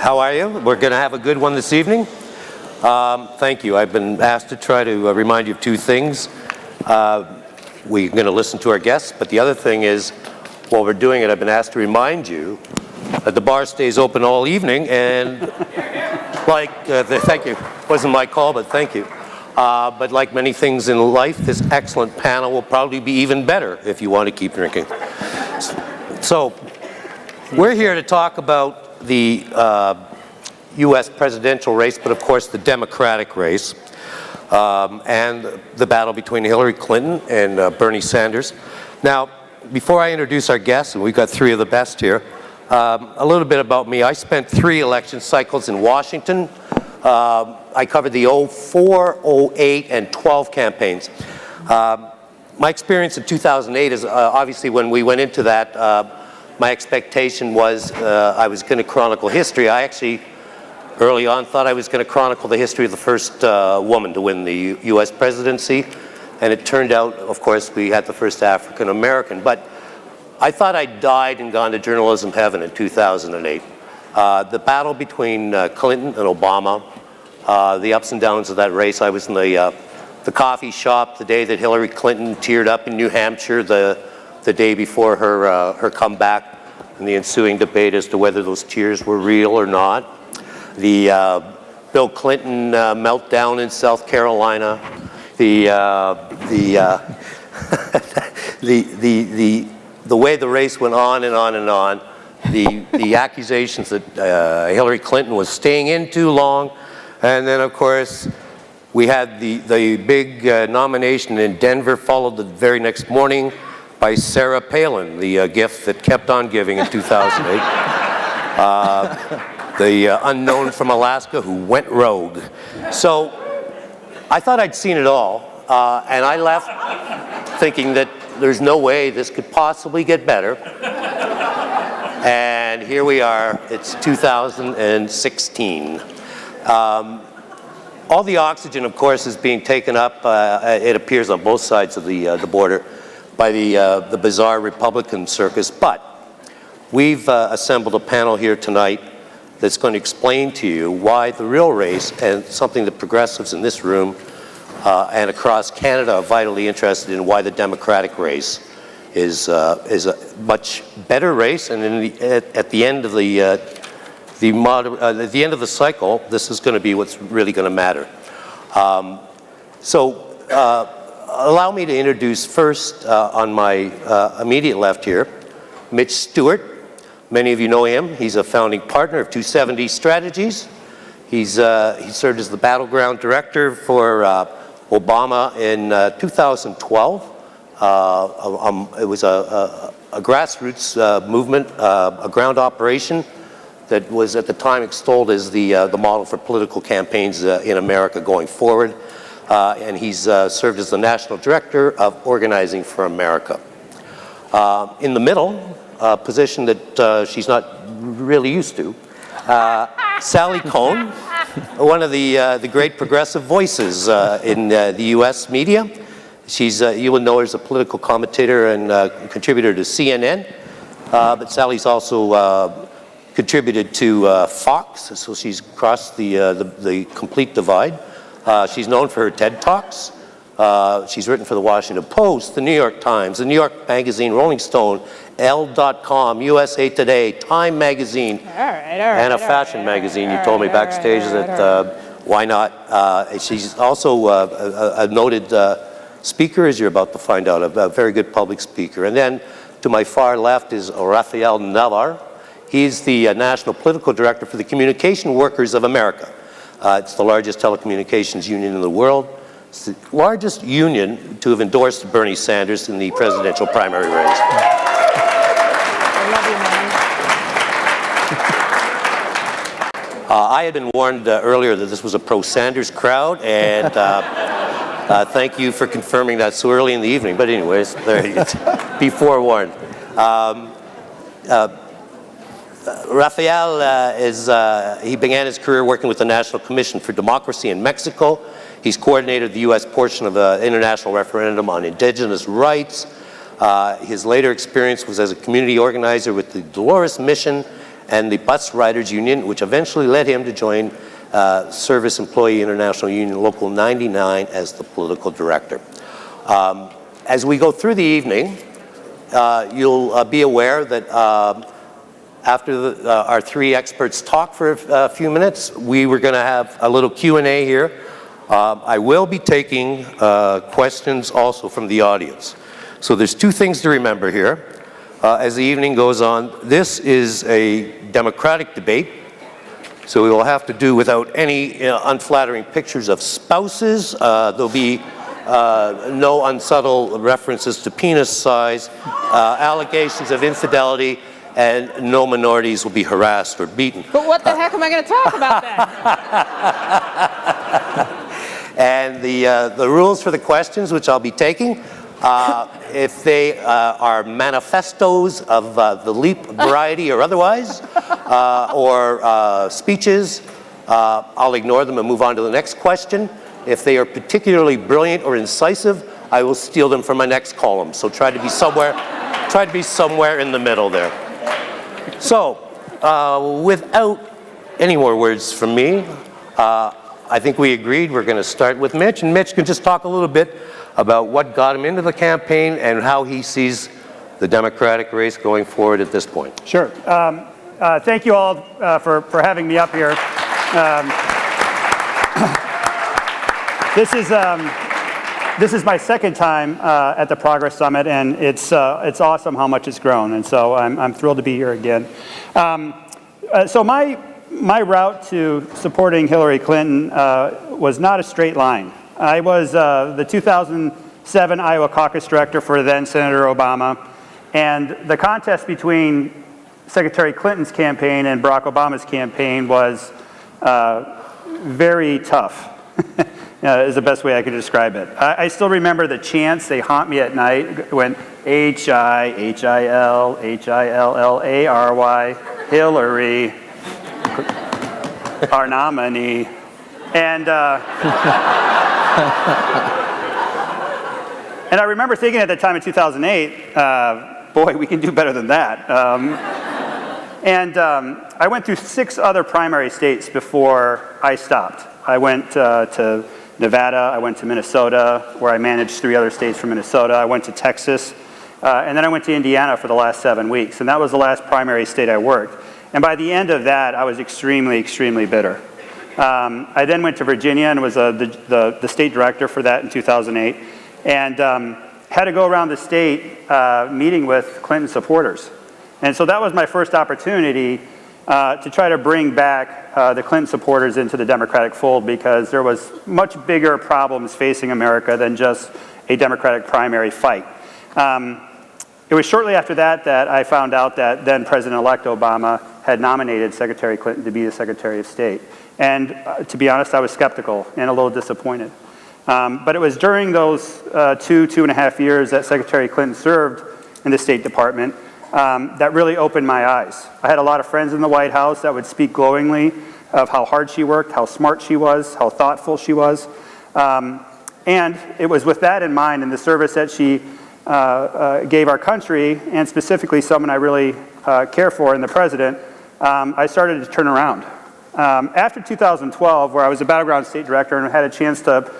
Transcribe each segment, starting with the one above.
How are you? We're going to have a good one this evening. Thank you. I've been asked to try to remind you of two things. We're going to listen to our guests, but the other thing is, while we're doing it, I've been asked to remind you that the bar stays open all evening, and thank you. Wasn't my call, but thank you. But like many things in life, this excellent panel will probably be even better if you want to keep drinking. So, we're here to talk about the U.S. presidential race, but of course the Democratic race, and the battle between Hillary Clinton and Bernie Sanders. Now, before I introduce our guests, and we've got three of the best here, a little bit about me. I spent 3 election cycles in Washington. I covered the 04, 08, and 12 campaigns. My experience in 2008 is obviously when we went into that, my expectation was I was going to chronicle history. I actually, early on, thought I was going to chronicle the history of the first woman to win the U.S. presidency. And it turned out, of course, we had the first African American. But I thought I'd died and gone to journalism heaven in 2008. The battle between Clinton and Obama, the ups and downs of that race. I was in the coffee shop the day that Hillary Clinton teared up in New Hampshire, the day before her comeback, and the ensuing debate as to whether those tears were real or not. The Bill Clinton meltdown in South Carolina. The way the race went on and on and on. The accusations that Hillary Clinton was staying in too long, and then of course we had the big nomination in Denver, followed the very next morning by Sarah Palin, the gift that kept on giving in 2008. The unknown from Alaska who went rogue. So I thought I'd seen it all, and I left thinking that there's no way this could possibly get better. And here we are, it's 2016. All the oxygen, of course, is being taken up, it appears on both sides of the border, by the bizarre Republican circus. But we've assembled a panel here tonight that's going to explain to you why the real race, and something that progressives in this room and across Canada are vitally interested in, why the Democratic race is a much better race, and at the end of the end of the cycle, this is going to be what's really going to matter. Allow me to introduce first, on my immediate left here, Mitch Stewart. Many of you know him. He's a founding partner of 270 Strategies. He served as the battleground director for Obama in 2012. It was a grassroots movement, a ground operation that was at the time extolled as the model for political campaigns in America going forward. And he's served as the National Director of Organizing for America. In the middle, a position that she's not really used to, Sally Kohn, one of the great progressive voices in the U.S. media. You will know her as a political commentator and contributor to CNN, but Sally's also contributed to Fox, so she's crossed the complete divide. She's known for her TED Talks. She's written for the Washington Post, the New York Times, the New York Magazine, Rolling Stone, Elle.com, USA Today, Time Magazine, and a fashion magazine. You told me backstage that why not? She's also a noted speaker, as you're about to find out, a very good public speaker. And then to my far left is Rafael Navar. He's the National Political Director for the Communication Workers of America. It's the largest telecommunications union in the world. It's the largest union to have endorsed Bernie Sanders in the presidential primary race. I love you, man. I had been warned earlier that this was a pro-Sanders crowd, and thank you for confirming that so early in the evening. But anyways, there you go. Be forewarned. Rafael he began his career working with the National Commission for Democracy in Mexico. He's coordinated the U.S. portion of the international referendum on indigenous rights. His later experience was as a community organizer with the Dolores Mission and the Bus Riders Union, which eventually led him to join Service Employee International Union Local 99 as the political director. As we go through the evening, you'll be aware that after our three experts talk for a few minutes, we were going to have a little Q&A here. I will be taking questions also from the audience. So there's two things to remember here. As the evening goes on, this is a democratic debate, so we will have to do without any unflattering pictures of spouses. There'll be no unsubtle references to penis size, allegations of infidelity, and no minorities will be harassed or beaten. But what the heck am I going to talk about then? And the rules for the questions, which I'll be taking, if they are manifestos of the LEAP variety or otherwise, or speeches, I'll ignore them and move on to the next question. If they are particularly brilliant or incisive, I will steal them from my next column. So try to be somewhere in the middle there. So, without any more words from me, I think we agreed we're going to start with Mitch, and Mitch can just talk a little bit about what got him into the campaign and how he sees the Democratic race going forward at this point. Sure. Thank you all for having me up here. This is my second time at the Progress Summit, and it's awesome how much it's grown, and so I'm thrilled to be here again. So my route to supporting Hillary Clinton was not a straight line. I was the 2007 Iowa caucus director for then Senator Obama, and the contest between Secretary Clinton's campaign and Barack Obama's campaign was very tough. Is the best way I could describe it. I still remember the chants. They haunt me at night. It went H-I-H-I-L, H-I-L-L-A-R-Y, Hillary, our nominee. And I remember thinking at the time in 2008, boy, we can do better than that. I went through 6 other primary states before I stopped. I went to Nevada, I went to Minnesota, where I managed 3 other states from Minnesota. I went to Texas, and then I went to Indiana for the last 7 weeks, and that was the last primary state I worked. And by the end of that, I was extremely, extremely bitter. I then went to Virginia and was the state director for that in 2008, and had to go around the state meeting with Clinton supporters. And so that was my first opportunity to try to bring back the Clinton supporters into the Democratic fold, because there was much bigger problems facing America than just a Democratic primary fight. It was shortly after that that I found out that then President-elect Obama had nominated Secretary Clinton to be the Secretary of State. And to be honest, I was skeptical and a little disappointed. But it was during those 2.5 years that Secretary Clinton served in the State Department that really opened my eyes. I had a lot of friends in the White House that would speak glowingly of how hard she worked, how smart she was, how thoughtful she was. And it was with that in mind and the service that she gave our country, and specifically someone I really care for in the president, I started to turn around. After 2012, where I was a battleground state director and had a chance to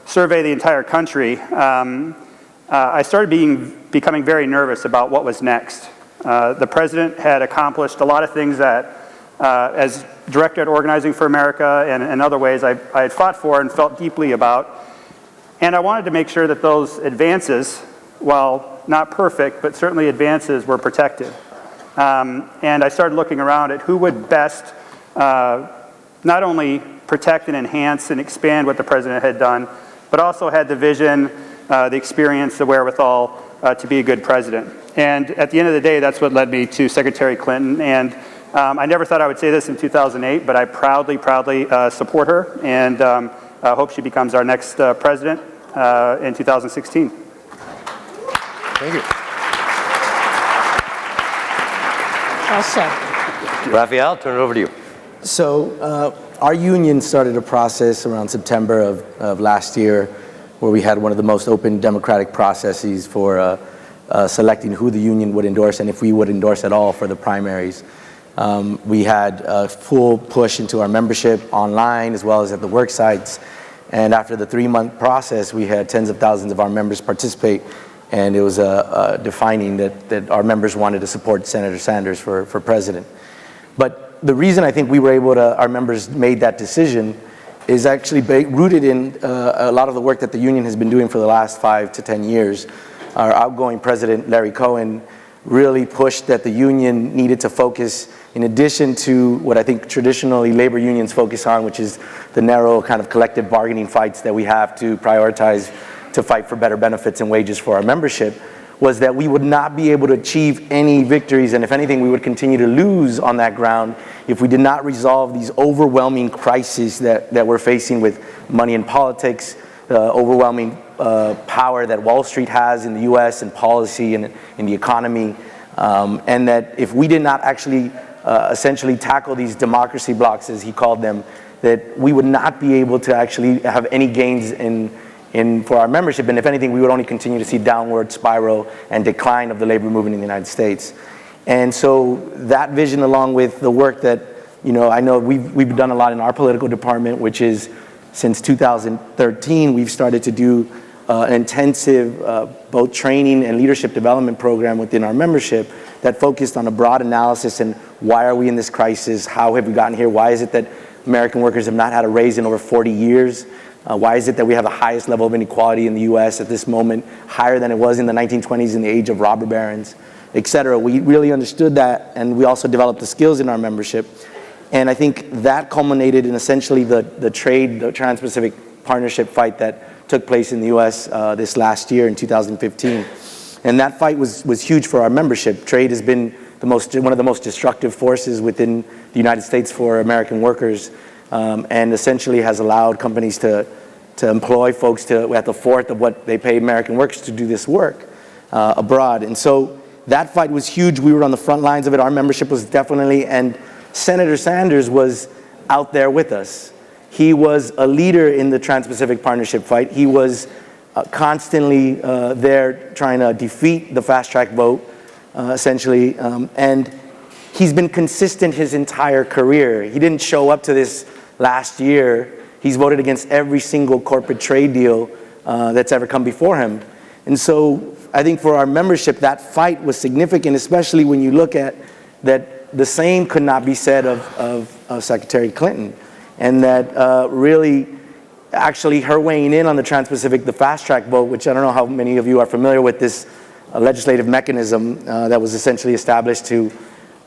survey the entire country, I started becoming very nervous about what was next. The president had accomplished a lot of things that, as director at Organizing for America and in other ways, I had fought for and felt deeply about. And I wanted to make sure that those advances, while not perfect, but certainly advances, were protected. And I started looking around at who would best not only protect and enhance and expand what the president had done, but also had the vision, the experience, the wherewithal to be a good president. And at the end of the day, that's what led me to Secretary Clinton. And I never thought I would say this in 2008, but I proudly support her, and hope she becomes our next president in 2016. Thank you. Awesome. Rafael, turn it over to you. So our union started a process around September of last year, where we had one of the most open democratic processes for selecting who the union would endorse and if we would endorse at all for the primaries. We had a full push into our membership online as well as at the work sites. And after the 3-month process, we had tens of thousands of our members participate. And it was defining that our members wanted to support Senator Sanders for president. But the reason I think we were able to, our members made that decision is actually rooted in a lot of the work that the union has been doing for the last 5 to 10 years. Our outgoing president, Larry Kohn, really pushed that the union needed to focus, in addition to what I think traditionally labor unions focus on, which is the narrow kind of collective bargaining fights that we have to prioritize to fight for better benefits and wages for our membership, was that we would not be able to achieve any victories, and if anything, we would continue to lose on that ground if we did not resolve these overwhelming crises that we're facing with money in politics, the overwhelming power that Wall Street has in the US and policy and in the economy, and that if we did not actually essentially tackle these democracy blocks, as he called them, that we would not be able to actually have any gains for our membership, and if anything, we would only continue to see downward spiral and decline of the labor movement in the United States. And so that vision, along with the work that, I know we've done a lot in our political department, which is since 2013, we've started to do an intensive both training and leadership development program within our membership that focused on a broad analysis and why are we in this crisis, how have we gotten here, why is it that American workers have not had a raise in over 40 years, why is it that we have the highest level of inequality in the US at this moment, higher than it was in the 1920s in the age of robber barons, et cetera. We really understood that, and we also developed the skills in our membership. And I think that culminated in essentially the Trans-Pacific Partnership fight that took place in the US this last year in 2015. And that fight was huge for our membership. Trade has been one of the most destructive forces within the United States for American workers, and essentially has allowed companies to employ folks at the fourth of what they pay American workers to do this work abroad. And so that fight was huge. We were on the front lines of it. Our membership was definitely, and Senator Sanders was out there with us. He was a leader in the Trans-Pacific Partnership fight. He was constantly there trying to defeat the fast-track vote, essentially, and he's been consistent his entire career. He didn't show up to this last year. He's voted against every single corporate trade deal that's ever come before him. And so I think for our membership, that fight was significant, especially when you look at that the same could not be said of Secretary Clinton. And that really, actually her weighing in on the Trans-Pacific, the fast-track vote, which I don't know how many of you are familiar with this legislative mechanism that was essentially established to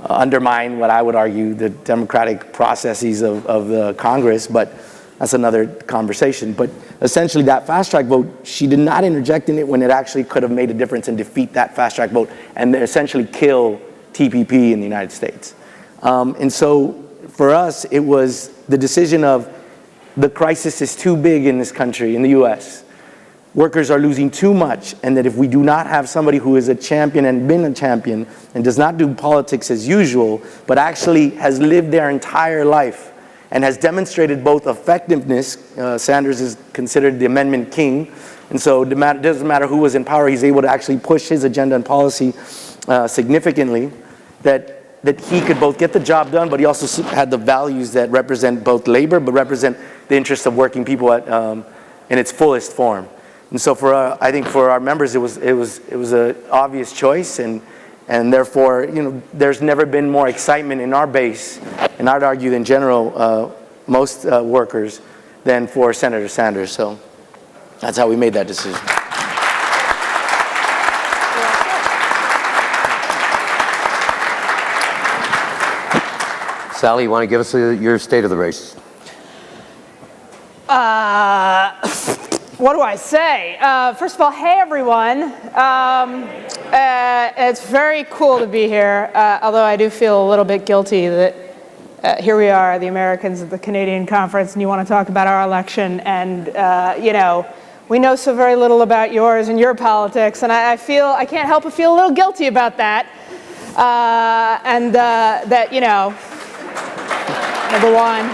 undermine what I would argue the democratic processes of the Congress, but that's another conversation. But essentially that fast-track vote, she did not interject in it when it actually could have made a difference and defeat that fast-track vote and essentially kill TPP in the United States. And so for us, it was the decision of the crisis is too big in this country, in the US. Workers are losing too much, and that if we do not have somebody who is a champion and been a champion and does not do politics as usual, but actually has lived their entire life and has demonstrated both effectiveness, Sanders is considered the amendment king, and so it doesn't matter who was in power, he's able to actually push his agenda and policy significantly, that he could both get the job done, but he also had the values that represent both labor, but represent the interests of working people in its fullest form. And so I think for our members, it was an obvious choice, and therefore, there's never been more excitement in our base, and I'd argue in general, most workers, than for Senator Sanders. So that's how we made that decision. Sally, you want to give us your state of the race? What do I say? First of all, hey everyone. It's very cool to be here, although I do feel a little bit guilty that here we are, the Americans at the Canadian conference, and you want to talk about our election, and we know so very little about yours and your politics, and I can't help but feel a little guilty about that, and that, number one.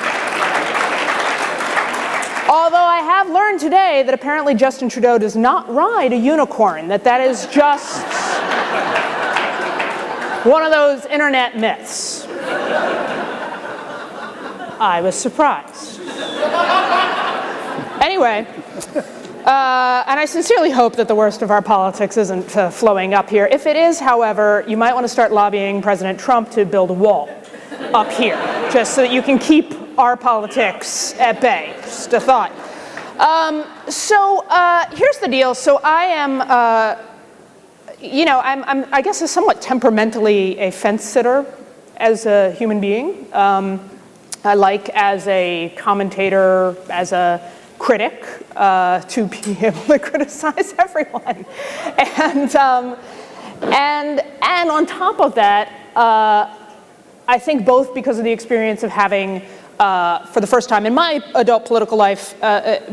Although I have learned today that apparently Justin Trudeau does not ride a unicorn, that is just one of those internet myths. I was surprised. Anyway, and I sincerely hope that the worst of our politics isn't flowing up here. If it is, however, you might want to start lobbying President Trump to build a wall up here, just so that you can keep our politics at bay. Just a thought. Here's the deal. So I am, I guess, somewhat temperamentally a fence sitter as a human being. I like, as a commentator, as a critic, to be able to criticize everyone. And on top of that, I think both because of the experience of having, for the first time in my adult political life,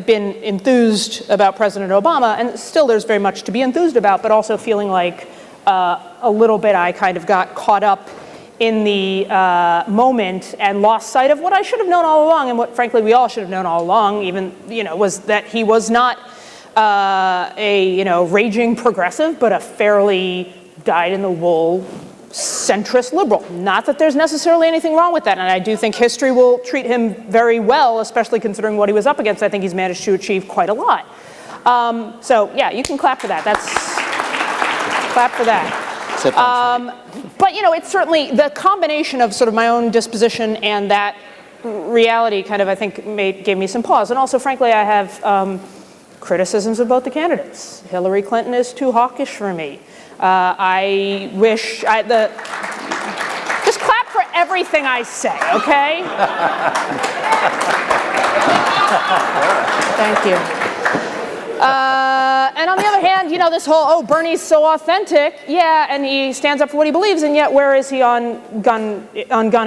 been enthused about President Obama, and still there's very much to be enthused about, but also feeling like a little bit I kind of got caught up in the moment and lost sight of what I should have known all along, and what frankly we all should have known all along, even, was that he was not a raging progressive, but a fairly dyed-in-the-wool centrist liberal. Not that there's necessarily anything wrong with that, and I do think history will treat him very well, especially considering what he was up against. I think he's managed to achieve quite a lot. So yeah, you can clap for that. Clap for that. But it's certainly the combination of sort of my own disposition and that reality kind of, I think, gave me some pause. And also, frankly, I have criticisms of both the candidates. Hillary Clinton is too hawkish for me. I wish just clap for everything I say, okay? Thank you. And on the other hand, this whole, Bernie's so authentic, yeah, and he stands up for what he believes, and yet where is he on gun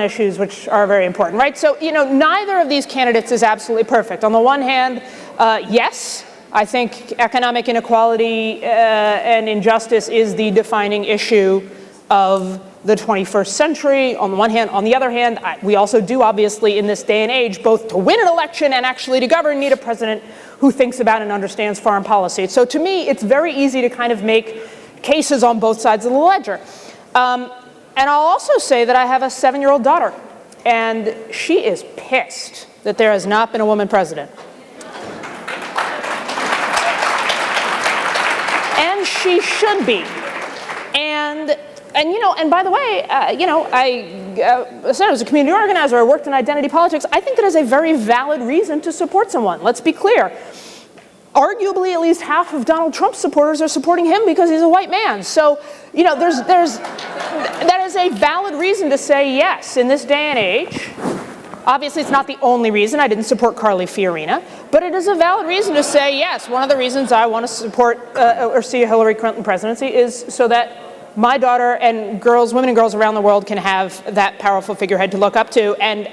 issues, which are very important, right? So, neither of these candidates is absolutely perfect. On the one hand, yes, I think economic inequality and injustice is the defining issue of the 21st century, on the one hand. On the other hand, we also do, obviously, in this day and age, both to win an election and actually to govern, need a president who thinks about and understands foreign policy. So to me, it's very easy to kind of make cases on both sides of the ledger. And I'll also say that I have a 7-year-old daughter, and she is pissed that there has not been a woman president. And she should be. And by the way, I said I was a community organizer, I worked in identity politics. I think that is a very valid reason to support someone. Let's be clear. Arguably, at least half of Donald Trump's supporters are supporting him because he's a white man. So, that is a valid reason to say yes in this day and age. Obviously, it's not the only reason. I didn't support Carly Fiorina, but it is a valid reason to say yes. One of the reasons I want to support or see a Hillary Clinton presidency is so that my daughter and women and girls around the world can have that powerful figurehead to look up to. And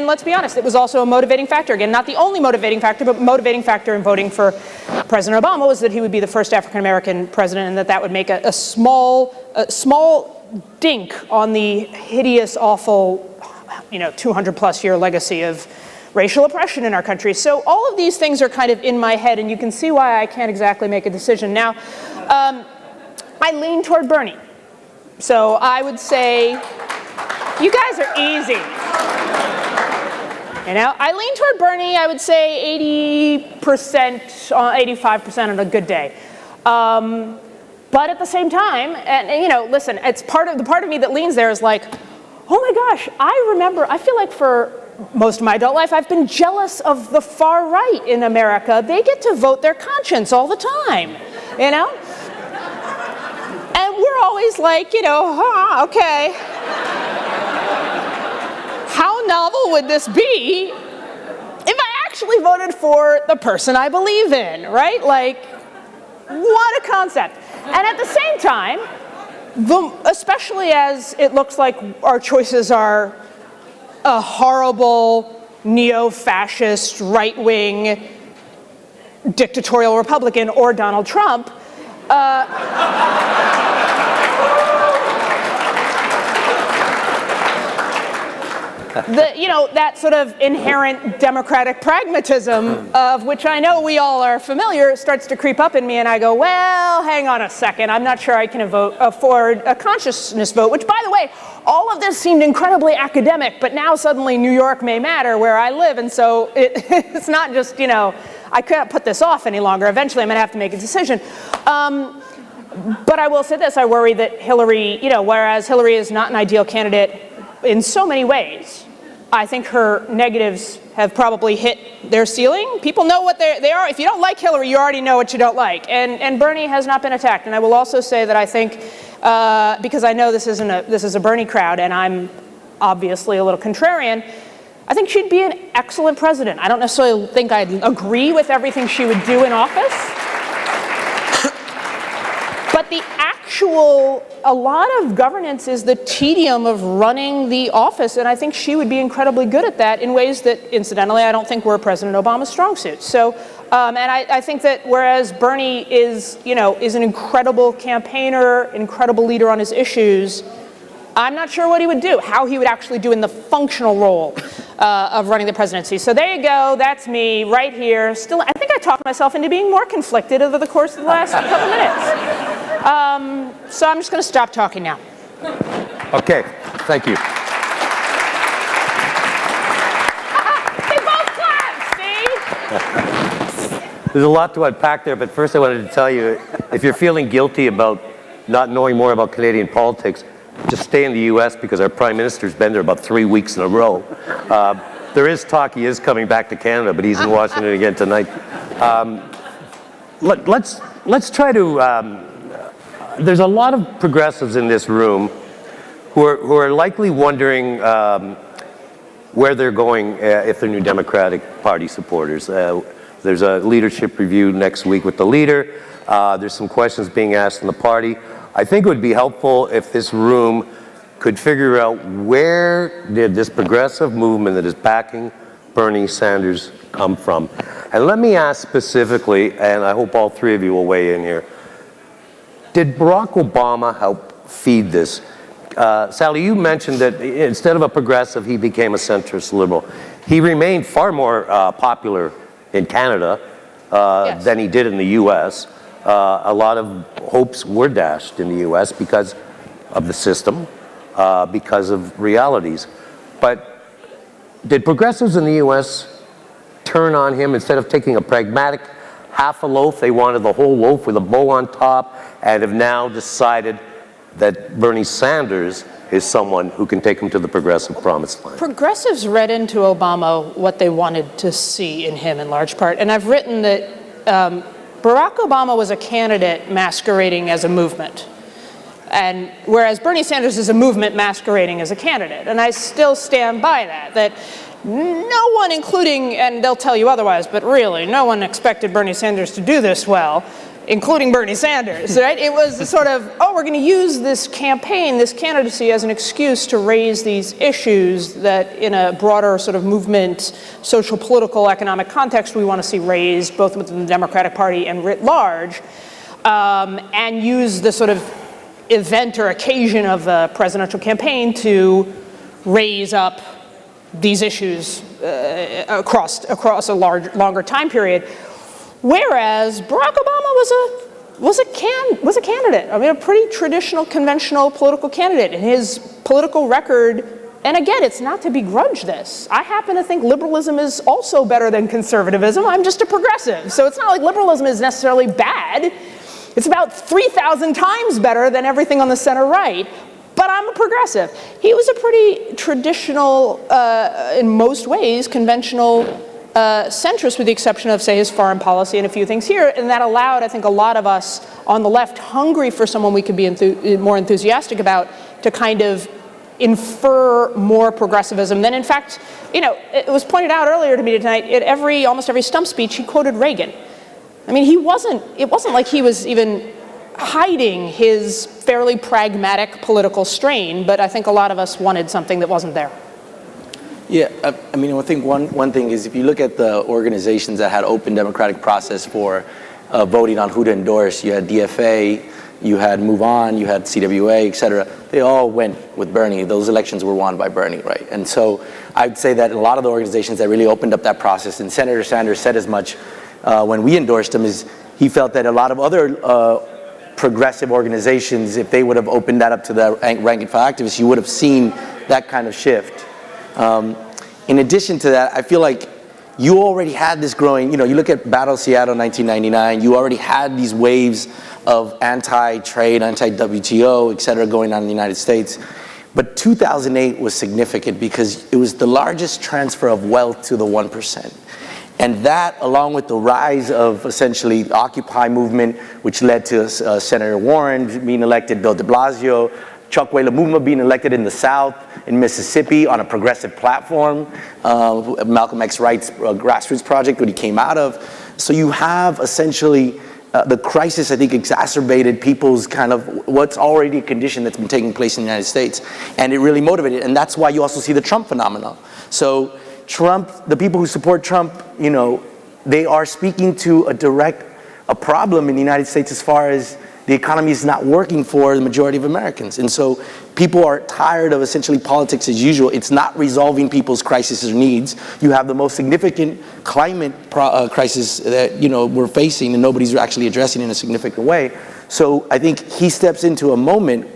let's be honest, it was also a motivating factor. Again, not the only motivating factor, but motivating factor in voting for President Obama was that he would be the first African-American president, and that would make a small dink on the hideous, awful, 200-plus year legacy of racial oppression in our country. So all of these things are kind of in my head, and you can see why I can't exactly make a decision. Now, I lean toward Bernie. So I would say, you guys are easy. I lean toward Bernie, I would say 80%, 85% on a good day. But at the same time, and listen, it's the part of me that leans there is like, oh my gosh, I feel like for most of my adult life, I've been jealous of the far right in America. They get to vote their conscience all the time, And we're always like, okay. How novel would this be if I actually voted for the person I believe in, right? Like, what a concept. And at the same time, especially as it looks like our choices are a horrible neo-fascist, right-wing, dictatorial Republican or Donald Trump, that sort of inherent democratic pragmatism of which I know we all are familiar starts to creep up in me, and I go, well, hang on a second, I'm not sure I can afford a consciousness vote, which, by the way, all of this seemed incredibly academic, but now suddenly New York may matter where I live, and so it's not just, I can't put this off any longer. Eventually I'm going to have to make a decision. But I will say this, I worry that Hillary, whereas Hillary is not an ideal candidate in so many ways, I think her negatives have probably hit their ceiling. People know what they are. If you don't like Hillary, you already know what you don't like. And Bernie has not been attacked. And I will also say that I think, because I know this is a Bernie crowd, and I'm obviously a little contrarian, I think she'd be an excellent president. I don't necessarily think I'd agree with everything she would do in office. But a lot of governance is the tedium of running the office, and I think she would be incredibly good at that in ways that, incidentally, I don't think were President Obama's strong suit. So, and I think that whereas Bernie is an incredible campaigner, incredible leader on his issues, I'm not sure what he would do, how he would actually do in the functional role of running the presidency. So there you go, that's me right here. Still, I think I talked myself into being more conflicted over the course of the last couple minutes. So I'm just going to stop talking now. Okay, thank you. They both clapped, see? There's a lot to unpack there, but first I wanted to tell you, if you're feeling guilty about not knowing more about Canadian politics, just stay in the U.S. because our Prime Minister's been there about 3 weeks in a row. There is talk he is coming back to Canada, but he's in Washington again tonight. Let's try to... there's a lot of progressives in this room who are likely wondering where they're going if they're New Democratic Party supporters. There's a leadership review next week with the leader. There's some questions being asked in the party. I think it would be helpful if this room could figure out where did this progressive movement that is backing Bernie Sanders come from. And let me ask specifically, and I hope all three of you will weigh in here, did Barack Obama help feed this? Sally, you mentioned that instead of a progressive, he became a centrist liberal. He remained far more popular in Canada Yes. than he did in the U.S. A lot of hopes were dashed in the U.S. because of the system, because of realities. But did progressives in the U.S. turn on him instead of taking a pragmatic half a loaf? They wanted the whole loaf with a bow on top, and have now decided that Bernie Sanders is someone who can take them to the progressive promised land. Progressives read into Obama what they wanted to see in him in large part. And I've written that Barack Obama was a candidate masquerading as a movement. And whereas Bernie Sanders is a movement masquerading as a candidate. And I still stand by that no one, including, and they'll tell you otherwise, but really, no one expected Bernie Sanders to do this well, including Bernie Sanders, right? It was sort of, we're going to use this campaign, this candidacy as an excuse to raise these issues that in a broader sort of movement, social, political, economic context we want to see raised both within the Democratic Party and writ large, and use the sort of event or occasion of the presidential campaign to raise up these issues across a longer time period. Whereas Barack Obama was a candidate. I mean, a pretty traditional, conventional political candidate. And his political record, and again, it's not to begrudge this. I happen to think liberalism is also better than conservatism. I'm just a progressive. So it's not like liberalism is necessarily bad. It's about 3,000 times better than everything on the center right. But I'm a progressive. He was a pretty traditional, in most ways, conventional centrist, with the exception of, say, his foreign policy and a few things here. And that allowed, I think, a lot of us on the left, hungry for someone we could be more enthusiastic about, to kind of infer more progressivism than, in fact, it was pointed out earlier to me tonight, at almost every stump speech, he quoted Reagan. I mean, it wasn't like he was even hiding his fairly pragmatic political strain, but I think a lot of us wanted something that wasn't there. Yeah, I mean, I think one thing is if you look at the organizations that had open democratic process for voting on who to endorse, you had DFA, you had Move On, you had CWA, et cetera. They all went with Bernie. Those elections were won by Bernie, right? And so I'd say that a lot of the organizations that really opened up that process, and Senator Sanders said as much when we endorsed him, is he felt that a lot of other progressive organizations, if they would have opened that up to the rank and file activists, you would have seen that kind of shift. In addition to that, I feel like you already had this growing, you look at Battle of Seattle 1999, you already had these waves of anti-trade, anti-WTO, et cetera, going on in the United States. But 2008 was significant because it was the largest transfer of wealth to the 1%. And that, along with the rise of essentially the Occupy movement, which led to Senator Warren being elected, Bill de Blasio, Chuck Lumumba being elected in the South, in Mississippi, on a progressive platform, Malcolm X Wright's Grassroots project, what he came out of. So you have essentially the crisis, I think, exacerbated people's kind of what's already a condition that's been taking place in the United States. And it really motivated. And that's why you also see the Trump phenomenon. So Trump, the people who support Trump, they are speaking to a problem in the United States as far as the economy is not working for the majority of Americans. And so people are tired of essentially politics as usual. It's not resolving people's crises or needs. You have the most significant climate crisis that we're facing, and nobody's actually addressing in a significant way. So I think he steps into a moment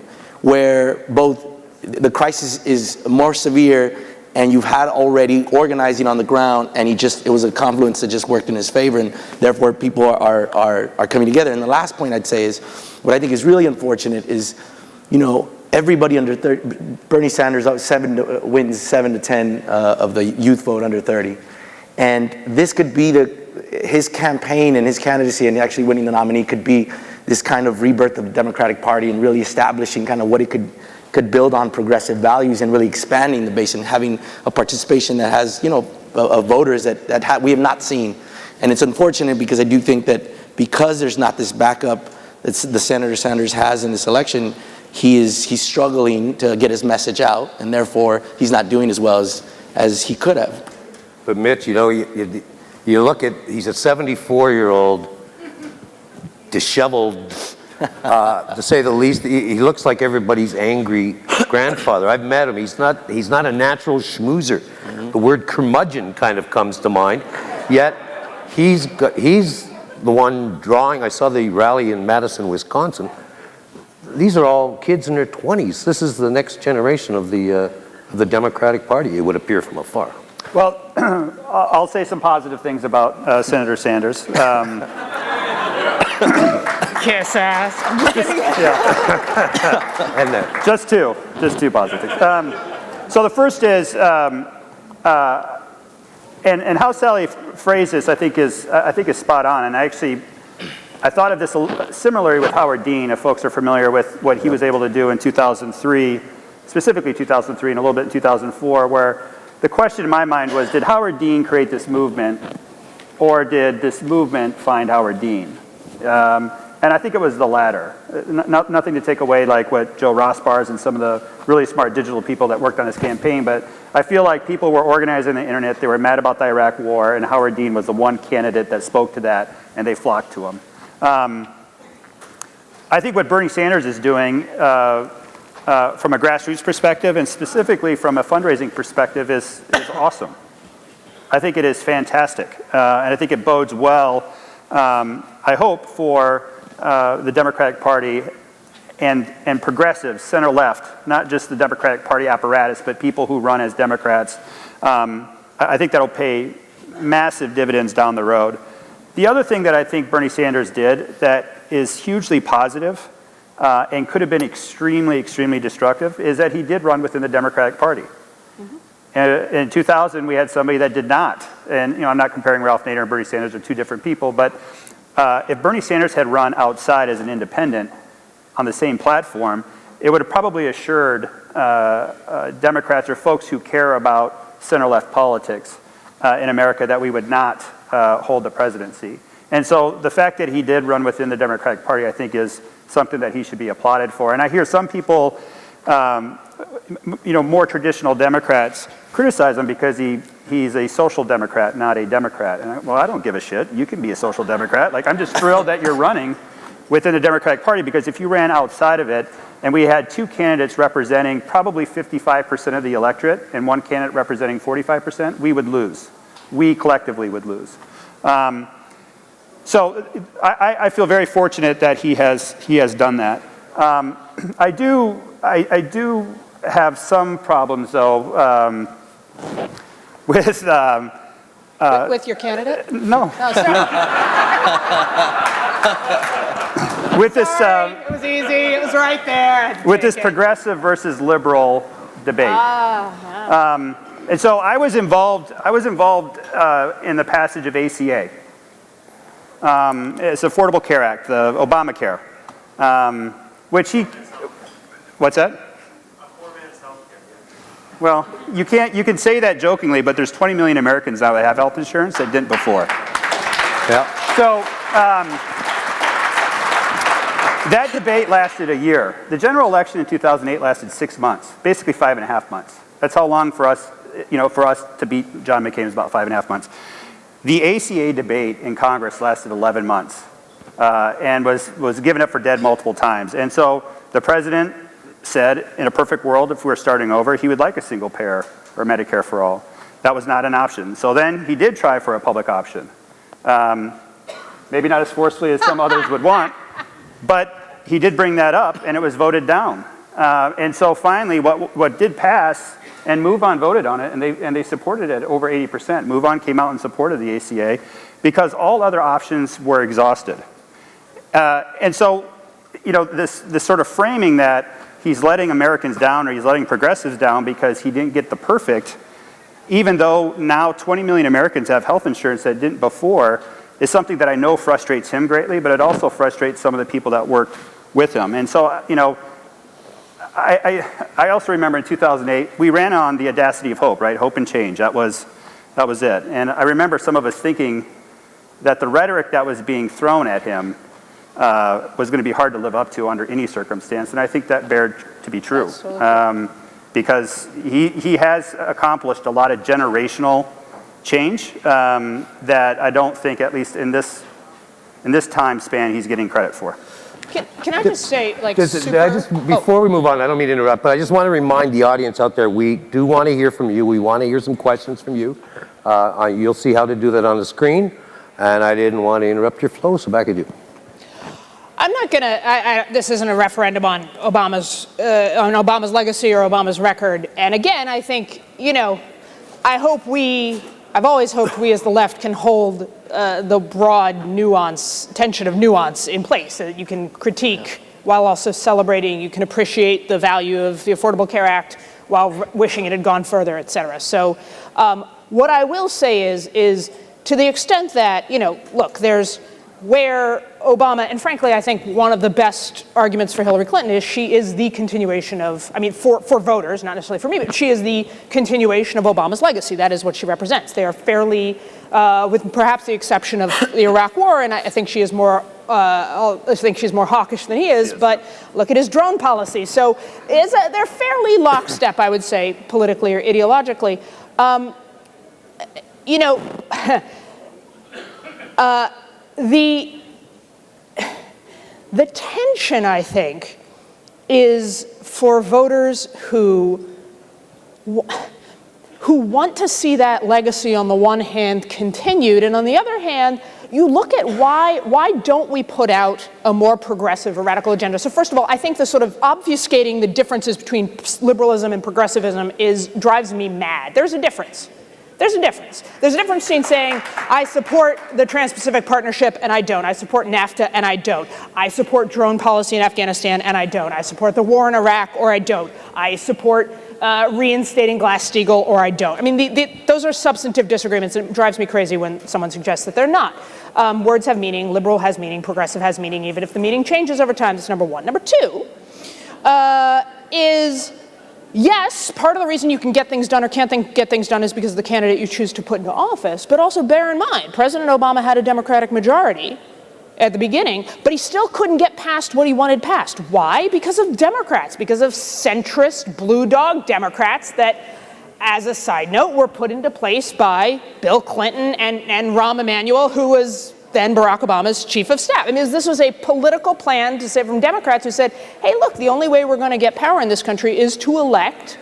where both the crisis is more severe, and you've had already organizing on the ground, and it was a confluence that just worked in his favor, and therefore people are coming together. And the last point I'd say is, what I think is really unfortunate is, everybody under 30, Bernie Sanders wins 7 to 10 of the youth vote under 30. And this could be his campaign and his candidacy, and actually winning the nominee could be this kind of rebirth of the Democratic Party and really establishing kind of what it could build on progressive values and really expanding the base and having a participation that has, of voters that we have not seen. And it's unfortunate because I do think that because there's not this backup that the Senator Sanders has in this election, he's struggling to get his message out, and therefore he's not doing as well as he could have. But Mitch, you look at, he's a 74-year-old, disheveled, to say the least. He looks like everybody's angry grandfather. I've met him. He's not a natural schmoozer. Mm-hmm. The word curmudgeon kind of comes to mind. Yet he's the one drawing. I saw the rally in Madison, Wisconsin. These are all kids in their 20s. This is the next generation of the Democratic Party, it would appear from afar. Well, I'll say some positive things about Senator Sanders. Kiss ass. I'm just kidding. And Just two positive things. So the first is, and how Sally phrased this, I think is spot on. And I thought of this similarly with Howard Dean, if folks are familiar with what he was able to do in 2003, specifically 2003 and a little bit in 2004, where the question in my mind was, did Howard Dean create this movement, or did this movement find Howard Dean? And I think it was the latter. Nothing to take away like what Joe Rossbars and some of the really smart digital people that worked on his campaign, but I feel like people were organizing the internet, they were mad about the Iraq war, and Howard Dean was the one candidate that spoke to that, and they flocked to him. I think what Bernie Sanders is doing from a grassroots perspective, and specifically from a fundraising perspective, is awesome. I think it is fantastic, and I think it bodes well, I hope, for the Democratic Party and progressives, center-left, not just the Democratic Party apparatus, but people who run as Democrats. I think that'll pay massive dividends down the road. The other thing that I think Bernie Sanders did that is hugely positive and could have been extremely, extremely destructive is that he did run within the Democratic Party. Mm-hmm. In 2000, we had somebody that did not. And I'm not comparing Ralph Nader and Bernie Sanders, they're two different people, but if Bernie Sanders had run outside as an independent on the same platform, it would have probably assured Democrats or folks who care about center-left politics in America that we would not hold the presidency. And so the fact that he did run within the Democratic Party, I think, is something that he should be applauded for. And I hear some people, more traditional Democrats, criticize him because he's a social democrat, not a Democrat. And I don't give a shit. You can be a social democrat. Like, I'm just thrilled that you're running within the Democratic Party, because if you ran outside of it and we had two candidates representing probably 55% of the electorate and one candidate representing 45%, we would lose. We collectively would lose. So I feel very fortunate that he has done that. I do have some problems though with. With your candidate? No. Oh, sorry. With this. Sorry, it was easy. It was right there. With this progressive versus liberal debate. And so I was involved in the passage of ACA. It's Affordable Care Act, the Obamacare, which he, what's that? Well, you can say that jokingly, but there's 20 million Americans now that have health insurance that didn't before. Yeah. So that debate lasted a year. The general election in 2008 lasted 6 months, basically 5.5 months. That's how long for us, for us to beat John McCain was about 5.5 months. The ACA debate in Congress lasted 11 months and was given up for dead multiple times. And so the president said, in a perfect world, if we were starting over, he would like a single payer or Medicare for all. That was not an option. So then he did try for a public option. Maybe not as forcefully as some others would want, but he did bring that up and it was voted down. And so finally what did pass, and Move On voted on it, and they supported it over 80%. Move On came out and supported the ACA because all other options were exhausted. And so, this sort of framing that he's letting Americans down or he's letting progressives down because he didn't get the perfect, even though now 20 million Americans have health insurance that didn't before, is something that I know frustrates him greatly, but it also frustrates some of the people that worked with him. And so, I also remember in 2008, we ran on the audacity of hope, right? Hope and change, that was it. And I remember some of us thinking that the rhetoric that was being thrown at him was going to be hard to live up to under any circumstance, and I think that bared to be true. Because he has accomplished a lot of generational change that I don't think, at least in this time span, he's getting credit for. Can I just say, Before we move on, I don't mean to interrupt, but I just want to remind the audience out there, we do want to hear from you. We want to hear some questions from you. You'll see how to do that on the screen, and I didn't want to interrupt your flow, so back at you. I'm not going to, this isn't a referendum on Obama's legacy or Obama's record. And again, I think, I've always hoped we as the left can hold the broad tension of nuance in place, so that you can critique while also celebrating, you can appreciate the value of the Affordable Care Act while wishing it had gone further, et cetera. So what I will say is to the extent that, look, there's where Obama, and frankly, I think one of the best arguments for Hillary Clinton is she is the continuation of, for voters, not necessarily for me, but she is the continuation of Obama's legacy. That is what she represents. They are fairly, with perhaps the exception of the Iraq War, and I think she is more, she's more hawkish than he is, but look at his drone policy. So they're fairly lockstep, I would say, politically or ideologically. The tension, I think, is for voters who want to see that legacy on the one hand continued, and on the other hand, you look at why don't we put out a more progressive or radical agenda? So first of all, I think the sort of obfuscating the differences between liberalism and progressivism drives me mad. There's a difference. There's a difference. There's a difference between saying, I support the Trans-Pacific Partnership and I don't. I support NAFTA and I don't. I support drone policy in Afghanistan and I don't. I support the war in Iraq or I don't. I support reinstating Glass-Steagall or I don't. Those are substantive disagreements. It drives me crazy when someone suggests that they're not. Words have meaning, liberal has meaning, progressive has meaning, even if the meaning changes over time. That's number one. Number two is, yes, part of the reason you can get things done or can't get things done is because of the candidate you choose to put into office, but also bear in mind, President Obama had a Democratic majority at the beginning, but he still couldn't get past what he wanted passed. Why? Because of Democrats, because of centrist blue dog Democrats that, as a side note, were put into place by Bill Clinton and Rahm Emanuel, who was then Barack Obama's chief of staff. This was a political plan to say from Democrats who said, hey, look, the only way we're going to get power in this country is to elect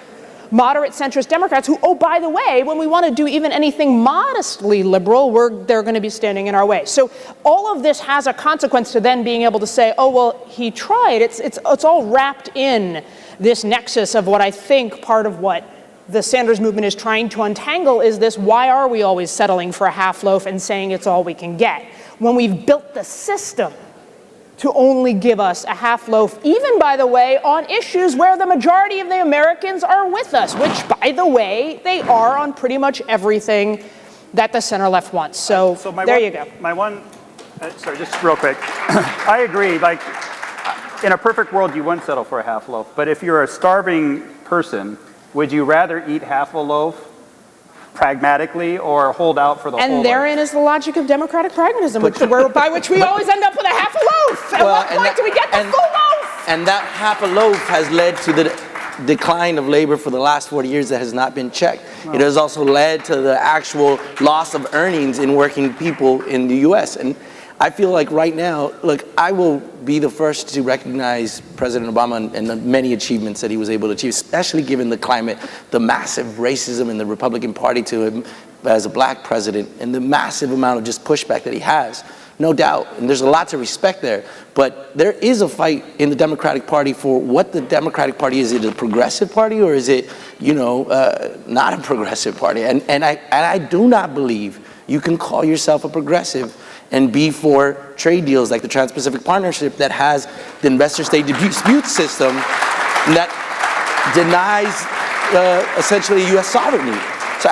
moderate centrist Democrats who, oh, by the way, when we want to do even anything modestly liberal, they're going to be standing in our way. So all of this has a consequence to then being able to say, oh, well, he tried. It's all wrapped in this nexus of what I think part of what the Sanders movement is trying to untangle is this: why are we always settling for a half loaf and saying it's all we can get when we've built the system to only give us a half loaf, even, by the way, on issues where the majority of the Americans are with us, which, by the way, they are on pretty much everything that the center left wants. So there you go. Sorry, just real quick. I agree. Like, in a perfect world, you wouldn't settle for a half loaf. But if you're a starving person, would you rather eat half a loaf pragmatically or hold out for the whole loaf? And therein is the logic of democratic pragmatism, by which we always end up with a half a loaf. At what point do we get the full loaf? And that half a loaf has led to the decline of labor for the last 40 years that has not been checked. Wow. It has also led to the actual loss of earnings in working people in the U.S. And I feel like right now, look, I will be the first to recognize President Obama and the many achievements that he was able to achieve, especially given the climate, the massive racism in the Republican Party to him as a black president, and the massive amount of just pushback that he has, no doubt. And there's a lot to respect there. But there is a fight in the Democratic Party for what the Democratic Party is. Is it a progressive party or is it, not a progressive party? And I do not believe you can call yourself a progressive and be for trade deals like the Trans-Pacific Partnership that has the investor-state dispute system that denies essentially U.S. sovereignty. So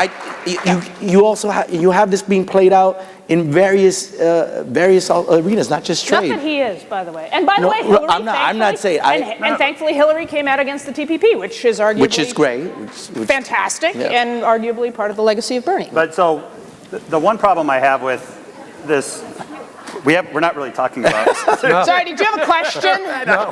you also have this being played out in various arenas, not just trade. Not that he is, by the way. And by the way, Hillary, I'm not saying. And thankfully, Hillary came out against the TPP, which is arguably which is great, fantastic, and arguably part of the legacy of Bernie. But so the one problem I have with this, we're not really talking about this. No. Sorry, did you have a question? No,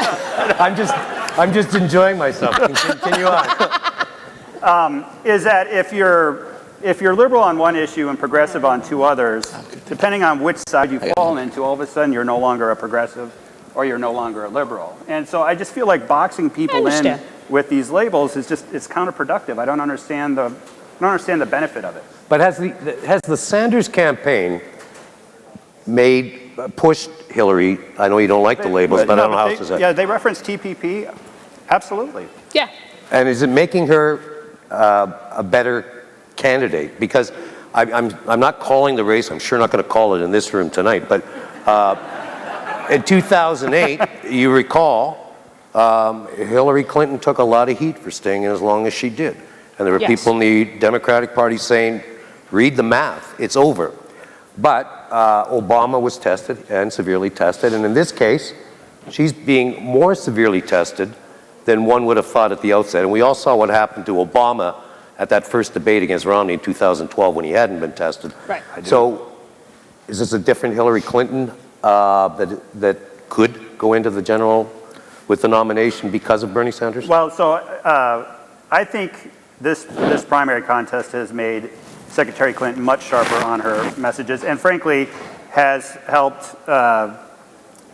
I'm just enjoying myself. Continue on. Is that if you're liberal on one issue and progressive on two others, depending on which side you fall into, all of a sudden you're no longer a progressive or you're no longer a liberal. And so I just feel like boxing people in with these labels is it's counterproductive. I don't understand the benefit of it. But has the Sanders campaign pushed Hillary? I know you don't like the labels, but I don't know how to say. Yeah, they reference TPP. Absolutely. Yeah. And is it making her a better candidate? Because I'm not calling the race. I'm sure not going to call it in this room tonight. But in 2008, you recall, Hillary Clinton took a lot of heat for staying in as long as she did. And there were people in the Democratic Party saying, read the math, it's over. But Obama was tested and severely tested. And in this case, she's being more severely tested than one would have thought at the outset. And we all saw what happened to Obama at that first debate against Romney in 2012 when he hadn't been tested. Right. So is this a different Hillary Clinton that could go into the general with the nomination because of Bernie Sanders? Well, so I think this primary contest has made Secretary Clinton much sharper on her messages and frankly has helped, I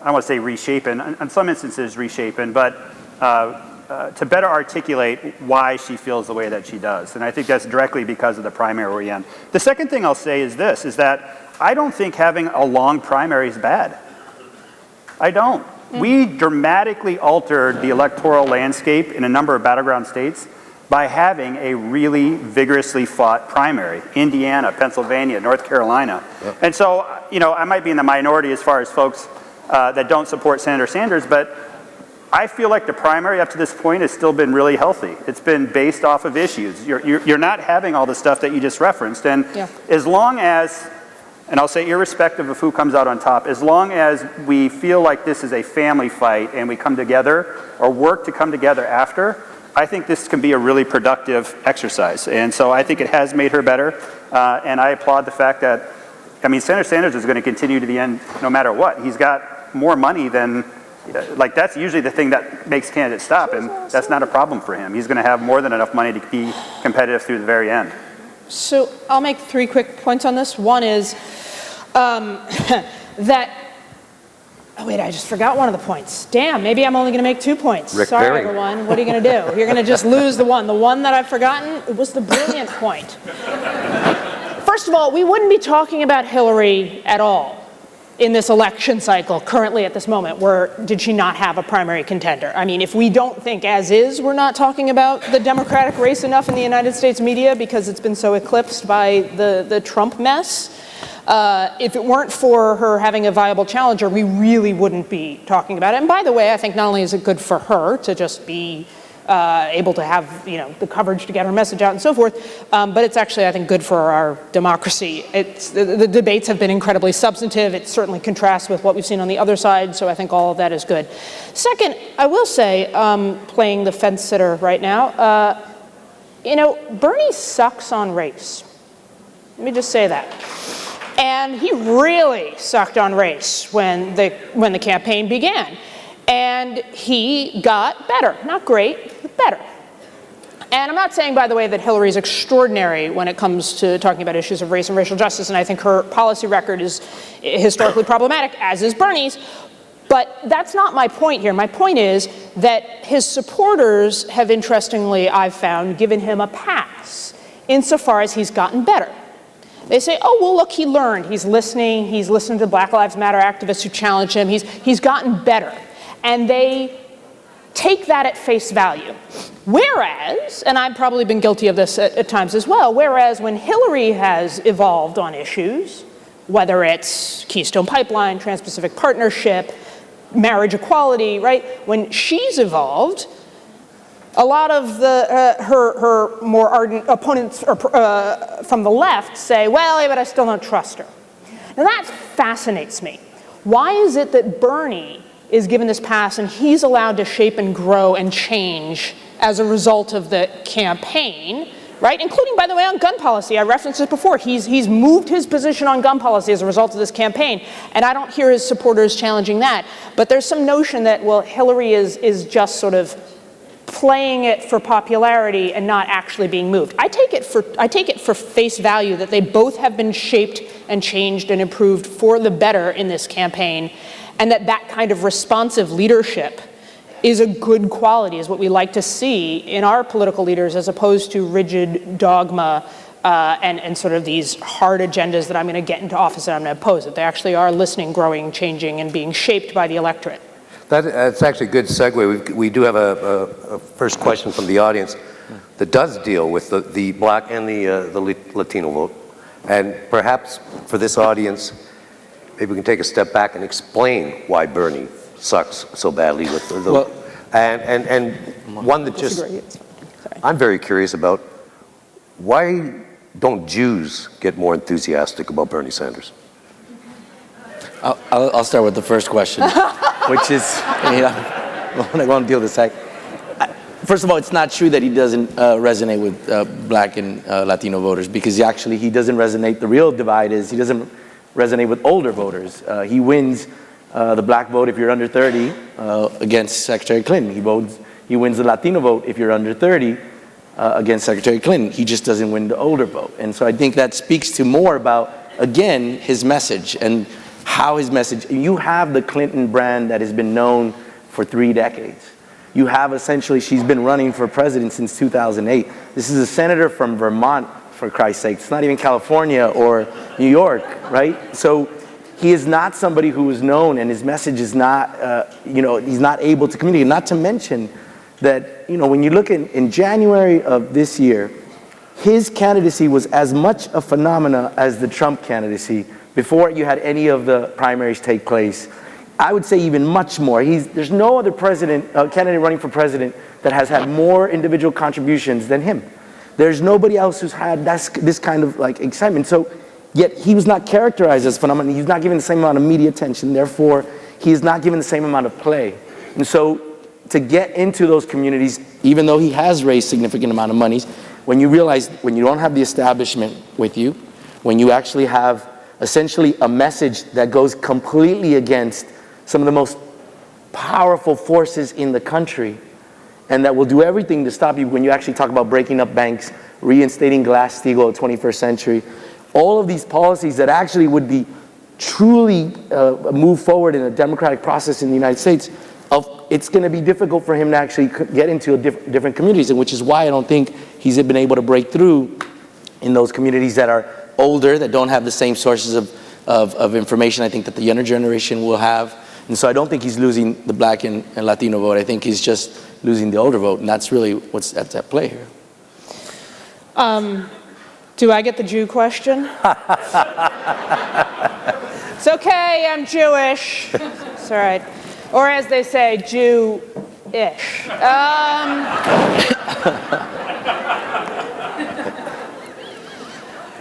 don't want to say reshapen, in some instances reshapen, but to better articulate why she feels the way that she does. And I think that's directly because of the primary we're in. The second thing I'll say is this, is that I don't think having a long primary is bad. I don't. We dramatically altered the electoral landscape in a number of battleground states by having a really vigorously fought primary. Indiana, Pennsylvania, North Carolina. Yep. And so, I might be in the minority as far as folks that don't support Senator Sanders, but I feel like the primary up to this point has still been really healthy. It's been based off of issues. You're not having all the stuff that you just referenced. And as long as, and I'll say irrespective of who comes out on top, as long as we feel like this is a family fight and we come together or work to come together after, I think this can be a really productive exercise. And so I think it has made her better. And I applaud the fact that, Senator Sanders is going to continue to the end no matter what. He's got more money than, that's usually the thing that makes candidates stop, and that's not a problem for him. He's going to have more than enough money to be competitive through the very end. So I'll make 3 quick points on this. One is that Oh, wait, I just forgot one of the points. Damn, maybe I'm only going to make 2 points. Rick Sorry, Perry. everyone. What are you going to do? You're going to just lose the one. The one that I've forgotten, it was the brilliant point. First of all, we wouldn't be talking about Hillary at all in this election cycle currently at this moment, where did she not have a primary contender? I mean, if we don't think as is, we're not talking about the Democratic race enough in the United States media because it's been so eclipsed by the Trump mess. If it weren't for her having a viable challenger, we really wouldn't be talking about it. And by the way, I think not only is it good for her to just be able to have, the coverage to get her message out and so forth, but it's actually, I think, good for our democracy. The debates have been incredibly substantive. It certainly contrasts with what we've seen on the other side, so I think all of that is good. Second, I will say, playing the fence sitter right now, Bernie sucks on race. Let me just say that. And he really sucked on race when the campaign began. And he got better. Not great, but better. And I'm not saying, by the way, that Hillary's extraordinary when it comes to talking about issues of race and racial justice, and I think her policy record is historically problematic, as is Bernie's. But that's not my point here. My point is that his supporters have, interestingly, I've found, given him a pass insofar as he's gotten better. They say, oh, well, look, he learned. He's listening to Black Lives Matter activists who challenge him. He's gotten better. And they take that at face value. Whereas, and I've probably been guilty of this at times as well, whereas when Hillary has evolved on issues, whether it's Keystone Pipeline, Trans-Pacific Partnership, marriage equality, right? When she's evolved, a lot of her more ardent opponents from the left say, well, yeah, but I still don't trust her. Now that fascinates me. Why is it that Bernie is given this pass and he's allowed to shape and grow and change as a result of the campaign, right? Including, by the way, on gun policy. I referenced this before. He's moved his position on gun policy as a result of this campaign, and I don't hear his supporters challenging that. But there's some notion that, well, Hillary is just sort of playing it for popularity and not actually being moved. I take it for face value that they both have been shaped and changed and improved for the better in this campaign, and that kind of responsive leadership is a good quality, is what we like to see in our political leaders, as opposed to rigid dogma and sort of these hard agendas that I'm going to get into office and I'm going to oppose. That they actually are listening, growing, changing, and being shaped by the electorate. That's actually a good segue. We do have a first question from the audience that does deal with the Black and the Latino vote. And perhaps for this audience, maybe we can take a step back and explain why Bernie sucks so badly with the and one that just I'm very curious about, why don't Jews get more enthusiastic about Bernie Sanders? I'll start with the first question, which is, I want to deal with the second. First of all, it's not true that he doesn't resonate with Black and Latino voters, because he doesn't resonate. The real divide is he doesn't resonate with older voters. He wins the Black vote if you're under 30 against Secretary Clinton. He wins the Latino vote if you're under 30 against Secretary Clinton. He just doesn't win the older vote. And so I think that speaks to more about, again, his message and how his message. You have the Clinton brand that has been known for 3 decades. You have essentially, she's been running for president since 2008. This is a senator from Vermont, for Christ's sake. It's not even California or New York, right? So he is not somebody who is known, and his message is not, he's not able to communicate. Not to mention that, when you look in January of this year, his candidacy was as much a phenomena as the Trump candidacy before you had any of the primaries take place. I would say even much more. There's no other candidate running for president that has had more individual contributions than him. There's nobody else who's had this kind of excitement. So, yet he was not characterized as a phenomenon. He's not given the same amount of media attention. Therefore, he is not given the same amount of play. And so, to get into those communities, even though he has raised significant amount of money, when you realize when you don't have the establishment with you, when you actually have essentially a message that goes completely against some of the most powerful forces in the country, and that will do everything to stop you, when you actually talk about breaking up banks, reinstating Glass-Steagall 21st century, all of these policies that actually would be truly move forward in a democratic process in the United States, it's going to be difficult for him to actually get into different communities, and which is why I don't think he's been able to break through in those communities that are older, that don't have the same sources of information I think that the younger generation will have. And so I don't think he's losing the black and Latino vote. I think he's just losing the older vote, and that's really what's at play here. Do I get the Jew question? It's okay, I'm Jewish. It's all right. Or as they say, Jew-ish.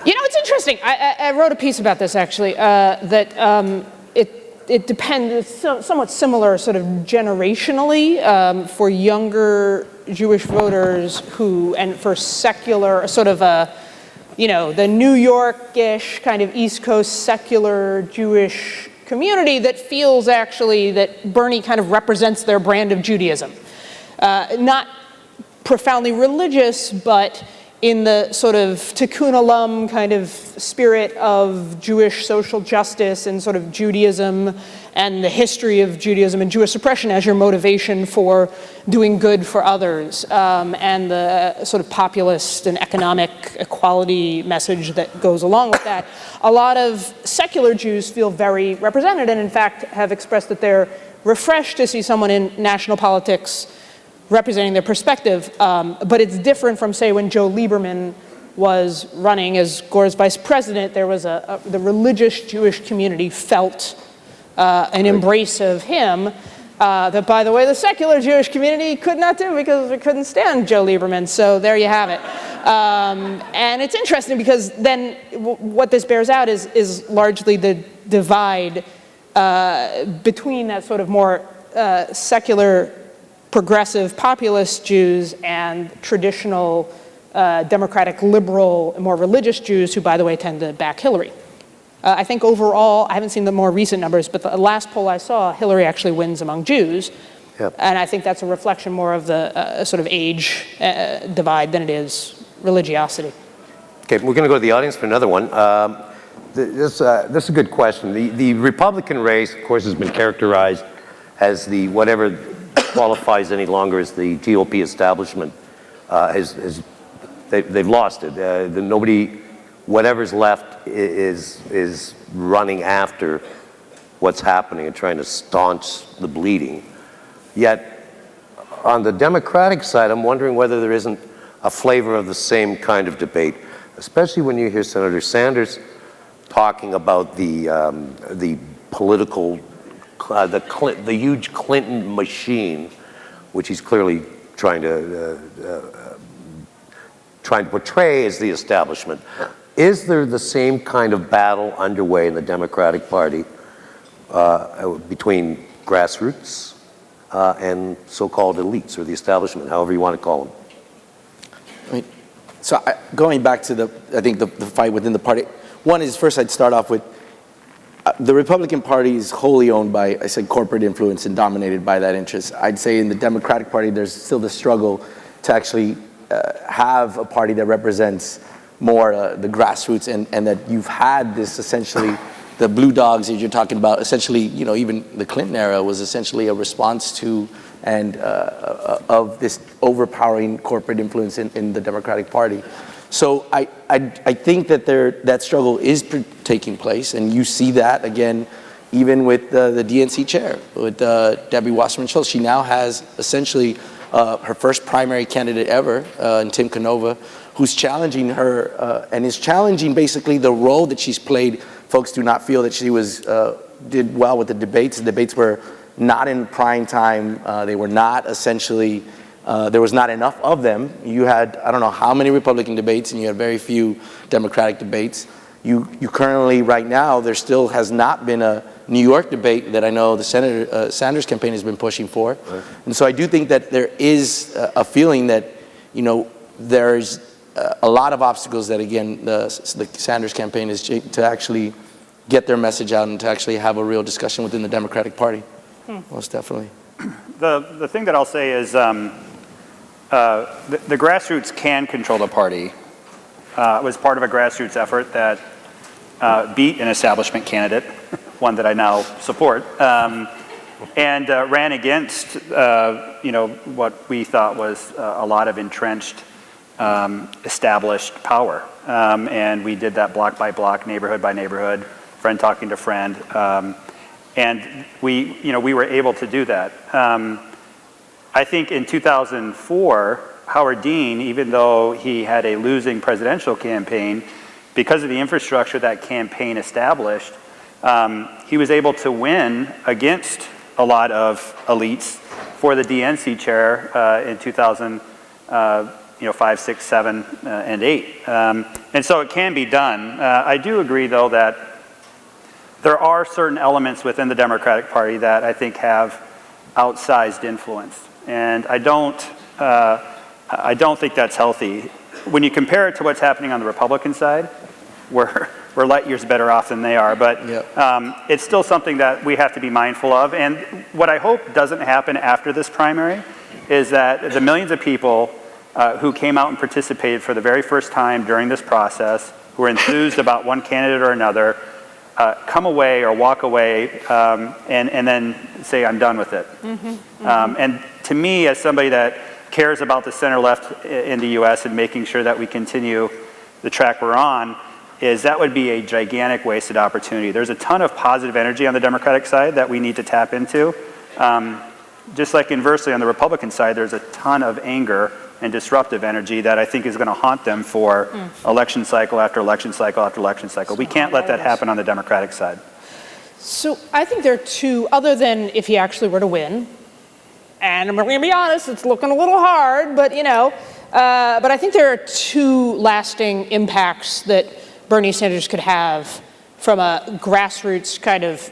You know, it's interesting. I wrote a piece about this, actually, that it depends, it's somewhat similar sort of generationally for younger Jewish voters who, and for secular, sort of you know, the New York-ish kind of East Coast secular Jewish community that feels actually that Bernie kind of represents their brand of Judaism. Not profoundly religious, but in the sort of tikkun olam kind of spirit of Jewish social justice and sort of Judaism and the history of Judaism and Jewish suppression as your motivation for doing good for others, and the sort of populist and economic equality message that goes along with that. A lot of secular Jews feel very represented, and in fact have expressed that they're refreshed to see someone in national politics representing their perspective, but it's different from, say, when Joe Lieberman was running as Gore's vice president. There was the religious Jewish community felt an embrace of him that, by the way, the secular Jewish community could not do because they couldn't stand Joe Lieberman. So there you have it. And it's interesting because then what this bears out is largely the divide between that sort of more secular progressive populist Jews and traditional democratic liberal, more religious Jews who, by the way, tend to back Hillary. I think overall, I haven't seen the more recent numbers, but the last poll I saw, Hillary actually wins among Jews. Yep. And I think that's a reflection more of the sort of age divide than it is religiosity. Okay, we're going to go to the audience for another one. This is a good question. The Republican race, of course, has been characterized as the whatever qualifies any longer as the GOP establishment. They've lost it. Nobody, whatever's left is running after what's happening and trying to staunch the bleeding. Yet, on the Democratic side, I'm wondering whether there isn't a flavor of the same kind of debate, especially when you hear Senator Sanders talking about the political, the huge Clinton machine, which he's clearly trying to portray as the establishment. Is there the same kind of battle underway in the Democratic Party between grassroots and so-called elites, or the establishment, however you want to call them? I mean, going back to I think the fight within the party, one is, first I'd start off with, the Republican Party is wholly owned by, I said, corporate influence and dominated by that interest. I'd say in the Democratic Party, there's still the struggle to actually have a party that represents more the grassroots, and that you've had this essentially, the blue dogs that you're talking about, essentially, you know, even the Clinton era was essentially a response to and of this overpowering corporate influence in the Democratic Party. So I think that that struggle is taking place, and you see that again, even with the DNC chair, with Debbie Wasserman Schultz. She now has essentially her first primary candidate ever, in Tim Canova, who's challenging her and is challenging basically the role that she's played. Folks do not feel that she did well with the debates. The debates were not in prime time. They were not essentially. There was not enough of them. You had, I don't know how many Republican debates, and you had very few Democratic debates. You currently, right now, there still has not been a New York debate that I know the Senator Sanders campaign has been pushing for. Right. And so I do think that there is a feeling that, you know, there's a lot of obstacles that, again, the Sanders campaign is to actually get their message out and to actually have a real discussion within the Democratic Party. Most definitely. The thing that I'll say is the grassroots can control the party. It was part of a grassroots effort that beat an establishment candidate, one that I now support, and ran against what we thought was a lot of entrenched established power. And we did that block by block, neighborhood by neighborhood, friend talking to friend. And we were able to do that. I think in 2004, Howard Dean, even though he had a losing presidential campaign, because of the infrastructure that campaign established, he was able to win against a lot of elites for the DNC chair in 2005, 6, 7, and 8. And so it can be done. I do agree, though, that there are certain elements within the Democratic Party that I think have outsized influence. And I don't think that's healthy. When you compare it to what's happening on the Republican side, we're light years better off than they are. But it's still something that we have to be mindful of. And what I hope doesn't happen after this primary is that the millions of people who came out and participated for the very first time during this process, who are enthused about one candidate or another, come away or walk away and then say, I'm done with it. And to me, as somebody that cares about the center-left in the U.S. and making sure that we continue the track we're on, is that would be a gigantic wasted opportunity. There's a ton of positive energy on the Democratic side that we need to tap into. Just like inversely on the Republican side, there's a ton of anger and disruptive energy that I think is going to haunt them for election cycle after election cycle after election cycle. We can't let that happen on the Democratic side. So I think there are two, other than if he actually were to win, and I'm going to be honest, it's looking a little hard, but but I think there are two lasting impacts that Bernie Sanders could have from a grassroots kind of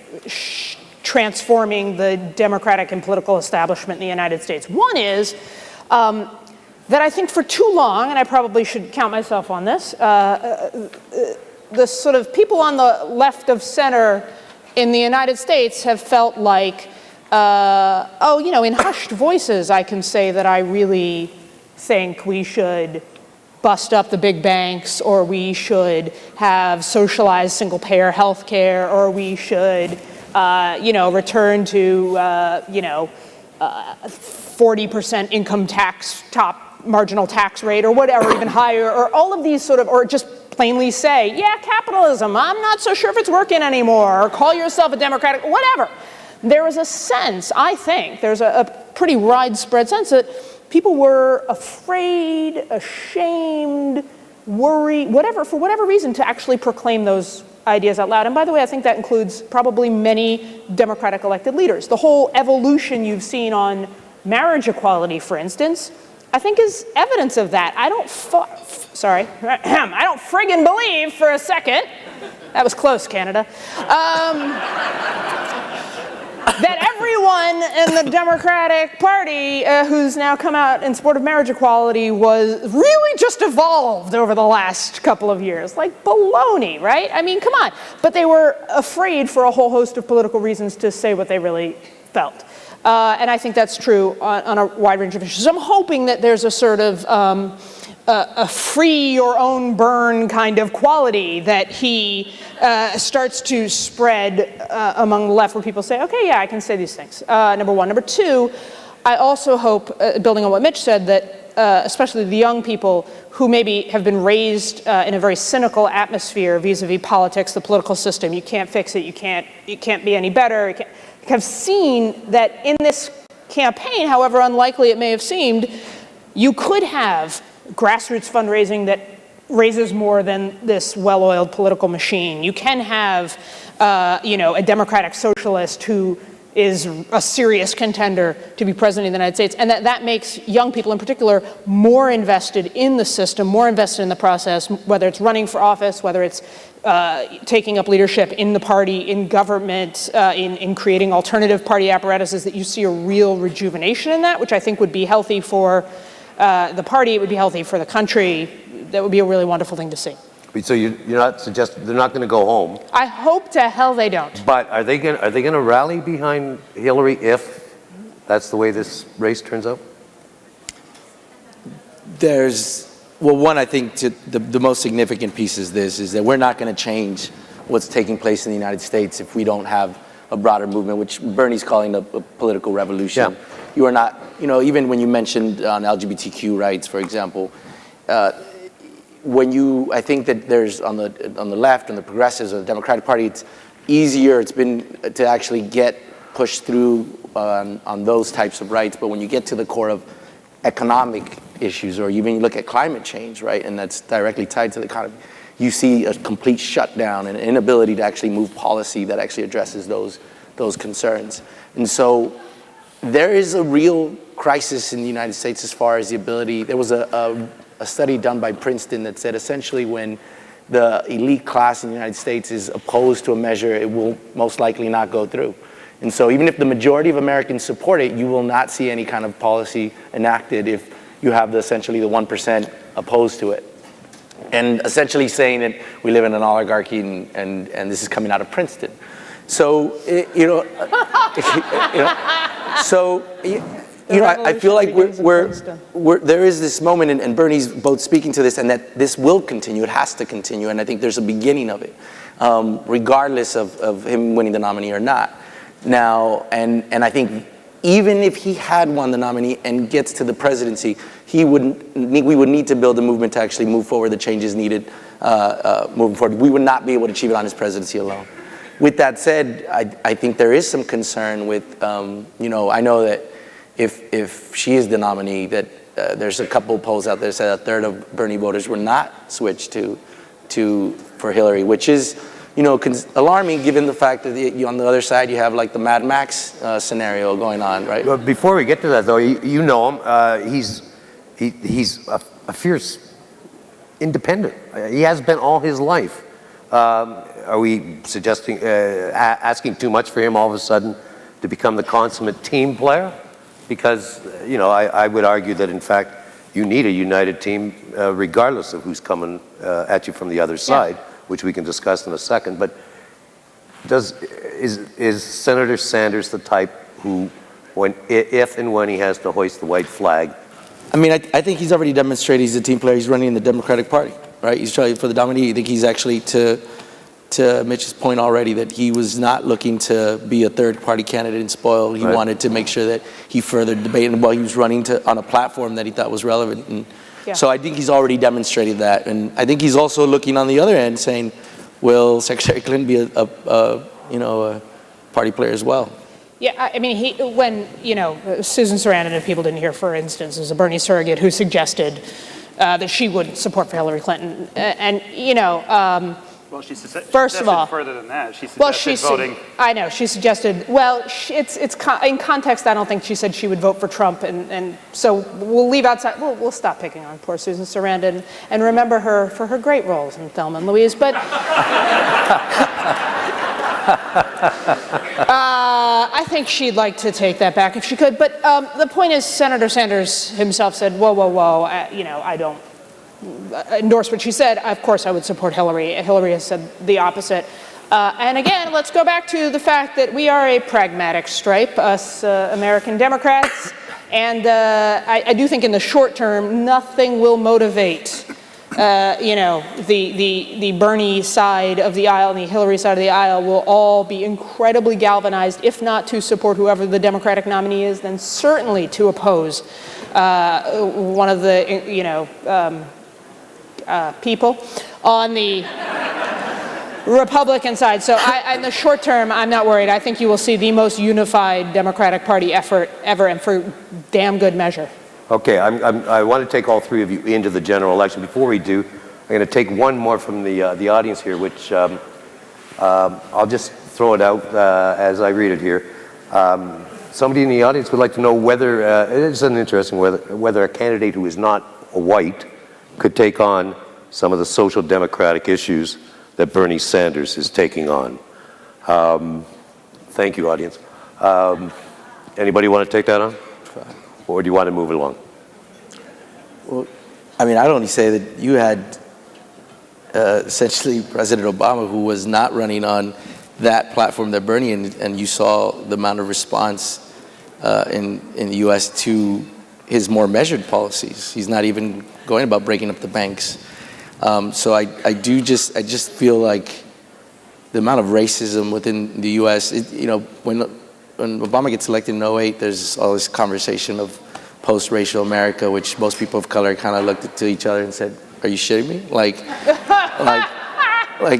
transforming the Democratic and political establishment in the United States. One is that I think for too long, and I probably should count myself on this, the sort of people on the left of center in the United States have felt like, in hushed voices, I can say that I really think we should bust up the big banks, or we should have socialized single-payer health care, or we should, return to, 40% income tax, top marginal tax rate, or whatever, even higher, or all of these sort of, or just plainly say, yeah, capitalism, I'm not so sure if it's working anymore, or call yourself a Democratic, whatever. There is a sense, I think, there's a pretty widespread sense that people were afraid, ashamed, worried, whatever, for whatever reason, to actually proclaim those ideas out loud. And by the way, I think that includes probably many Democratic elected leaders. The whole evolution you've seen on marriage equality, for instance, I think is evidence of that. I don't friggin' believe for a second, that was close, Canada, that everyone in the Democratic Party who's now come out in support of marriage equality was really just evolved over the last couple of years. Like baloney, right? I mean, come on. But they were afraid for a whole host of political reasons to say what they really felt. And I think that's true on a wide range of issues. I'm hoping that there's a sort of a free your own burn kind of quality that he starts to spread among the left, where people say, okay, yeah, I can say these things, number one. Number two, I also hope, building on what Mitch said, that especially the young people who maybe have been raised in a very cynical atmosphere vis-a-vis politics, the political system, you can't fix it, you can't be any better, have seen that in this campaign, however unlikely it may have seemed, you could have grassroots fundraising that raises more than this well-oiled political machine. You can have, a democratic socialist who is a serious contender to be president of the United States, and that makes young people in particular more invested in the system, more invested in the process, whether it's running for office, whether it's taking up leadership in the party, in government, in creating alternative party apparatuses, that you see a real rejuvenation in that, which I think would be healthy for the party, it would be healthy for the country. That would be a really wonderful thing to see. So you're not suggesting they're not going to go home? I hope to hell they don't. But are they going to rally behind Hillary if that's the way this race turns out? One, I think the most significant piece is this, is that we're not going to change what's taking place in the United States if we don't have a broader movement, which Bernie's calling a political revolution. Yeah. You are not, even when you mentioned on LGBTQ rights, for example, I think that there's on the left and the progressives or the Democratic Party, it's easier, it's been to actually get pushed through on those types of rights. But when you get to the core of economic issues, or even you look at climate change, right, and that's directly tied to the economy, you see a complete shutdown and an inability to actually move policy that actually addresses those concerns. And so there is a real crisis in the United States as far as the ability. There was a study done by Princeton that said essentially when the elite class in the United States is opposed to a measure, it will most likely not go through. And so even if the majority of Americans support it, you will not see any kind of policy enacted if you have essentially the 1% opposed to it. And essentially saying that we live in an oligarchy and this is coming out of Princeton. So, I feel like there is this moment, and Bernie's both speaking to this, and that this will continue, it has to continue, and I think there's a beginning of it, regardless of him winning the nominee or not. Now, and I think even if he had won the nominee and gets to the presidency, we would need to build a movement to actually move forward the changes needed moving forward. We would not be able to achieve it on his presidency alone. With that said, I think there is some concern with, I know that if she is the nominee, that there's a couple polls out there that said a third of Bernie voters were not switched for Hillary, which is, alarming given the fact that on the other side you have like the Mad Max scenario going on, right? Well, before we get to that, though, you know him. He's a fierce independent. He has been all his life. Are we suggesting asking too much for him all of a sudden to become the consummate team player? Because I would argue that in fact you need a united team regardless of who's coming at you from the other side. Yeah. Which we can discuss in a second, but is Senator Sanders the type who, if and when he has to hoist the white flag? I mean, I think he's already demonstrated he's a team player. He's running in the Democratic Party, right? He's trying for the nominee. I think he's actually, to Mitch's point already, that he was not looking to be a third-party candidate and spoil. He wanted to make sure that he furthered debate, and while he was running on a platform that he thought was relevant. And so I think he's already demonstrated that, and I think he's also looking on the other end, saying, "Will Secretary Clinton be a party player as well?" Yeah, I mean, when Susan Sarandon, if people didn't hear, for instance, is a Bernie surrogate who suggested that she would support for Hillary Clinton, and well, she first of all, further than that. She suggested voting. I know she suggested. Well, it's in context. I don't think she said she would vote for Trump, and so we'll leave outside. We'll stop picking on poor Susan Sarandon and remember her for her great roles in Thelma and Louise. But I think she'd like to take that back if she could. But the point is, Senator Sanders himself said, "Whoa, I don't endorse what she said. Of course I would support Hillary." Hillary has said the opposite. And again, let's go back to the fact that we are a pragmatic stripe, us American Democrats. And I do think in the short term, nothing will motivate the Bernie side of the aisle and the Hillary side of the aisle will all be incredibly galvanized, if not to support whoever the Democratic nominee is, then certainly to oppose one of the, people on the Republican side. So in the short term, I'm not worried. I think you will see the most unified Democratic Party effort ever, and for damn good measure. Okay, I want to take all three of you into the general election. Before we do, I'm going to take one more from the audience here, which I'll just throw it out as I read it here. Somebody in the audience would like to know whether, it's an interesting whether a candidate who is not a white could take on some of the social democratic issues that Bernie Sanders is taking on. Thank you, audience. Anybody want to take that on? Or do you want to move it along? Well, I mean, I'd only say that you had essentially President Obama, who was not running on that platform that Bernie, and you saw the amount of response in the U.S. to his more measured policies. He's not even going about breaking up the banks. So I just feel like the amount of racism within the U.S. When Obama gets elected in 2008, there's all this conversation of post-racial America, which most people of color kind of looked to each other and said, "Are you shitting me? Like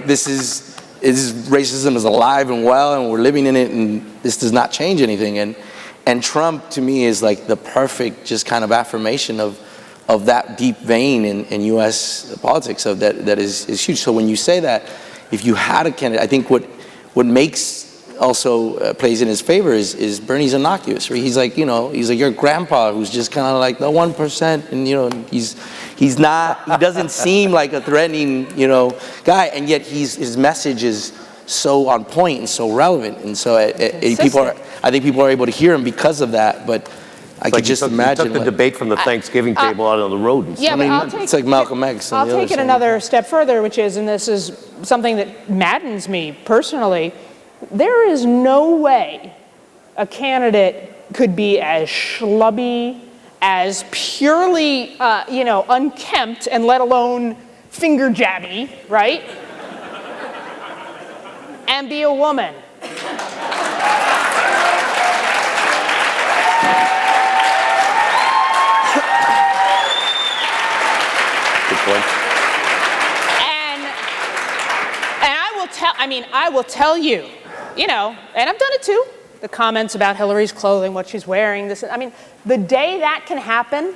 this is racism is alive and well, and we're living in it, and this does not change anything." And Trump, to me, is like the perfect just kind of affirmation of that deep vein in U.S. politics that is huge. So when you say that, if you had a candidate, I think what makes also plays in his favor is Bernie's innocuous. Right? He's like your grandpa who's just kind of like the 1%, and he doesn't seem like a threatening guy, and yet his message is so on point and so relevant, and so I think people are able to hear him because of that. But I could just imagine. You took the debate from the Thanksgiving table out on the road. And yeah, it's like Malcolm X. I'll take it another step further, which is, and this is something that maddens me personally, there is no way a candidate could be as schlubby, as purely, unkempt, and let alone finger jabby, right? And be a woman. And I will tell you, and I've done it too, the comments about Hillary's clothing, what she's wearing, the day that can happen,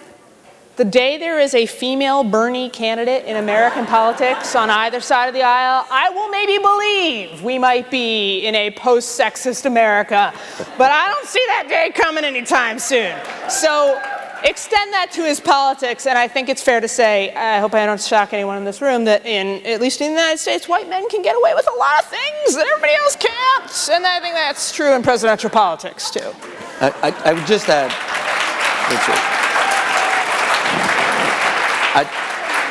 the day there is a female Bernie candidate in American politics on either side of the aisle, I will maybe believe we might be in a post-sexist America, but I don't see that day coming anytime soon. So extend that to his politics, and I think it's fair to say, I hope I don't shock anyone in this room, that at least in the United States, white men can get away with a lot of things that everybody else can't, and I think that's true in presidential politics, too. I would just add,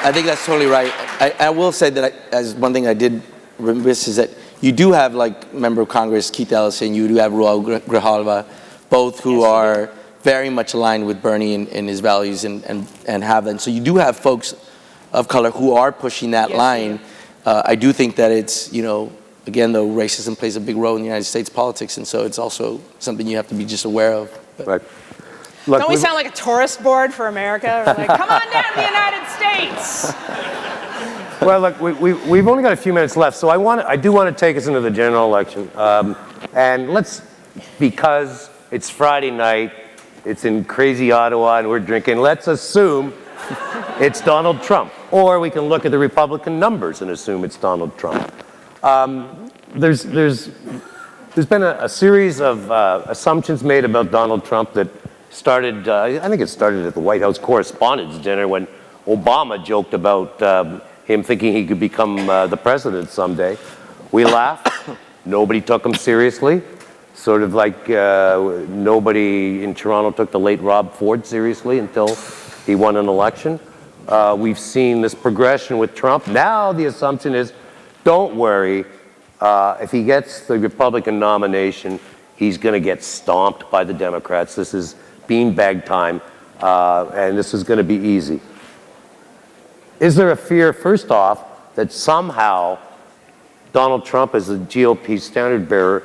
I think that's totally right. I will say that as one thing I did miss is that you do have, like, Member of Congress Keith Ellison, you do have Raul Grijalva, both who are very much aligned with Bernie and his values and have them. So you do have folks of color who are pushing that line. I do think that it's, again, though, racism plays a big role in the United States politics, and so it's also something you have to be just aware of. Right. Look, don't we sound like a tourist board for America? We're like, come on down to the United States. Well, look, we've only got a few minutes left, so I do want to take us into the general election. And because it's Friday night, it's in crazy Ottawa, and we're drinking, let's assume it's Donald Trump. Or we can look at the Republican numbers and assume it's Donald Trump. There's been a series of assumptions made about Donald Trump that started, I think it started at the White House Correspondents' Dinner when Obama joked about him thinking he could become the president someday. We laughed. Nobody took him seriously. Sort of like nobody in Toronto took the late Rob Ford seriously until he won an election. We've seen this progression with Trump. Now the assumption is, don't worry, if he gets the Republican nomination, he's going to get stomped by the Democrats. This is beanbag time, and this is going to be easy. Is there a fear, first off, that somehow Donald Trump, as the GOP standard bearer,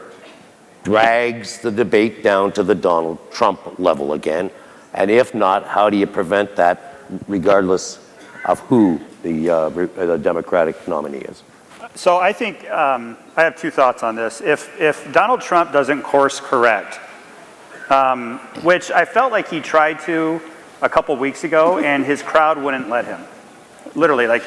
drags the debate down to the Donald Trump level again? And if not, how do you prevent that regardless of who the Democratic nominee is? So I think I have two thoughts on this. If Donald Trump doesn't course correct, which I felt like he tried to a couple weeks ago, and his crowd wouldn't let him. Literally, I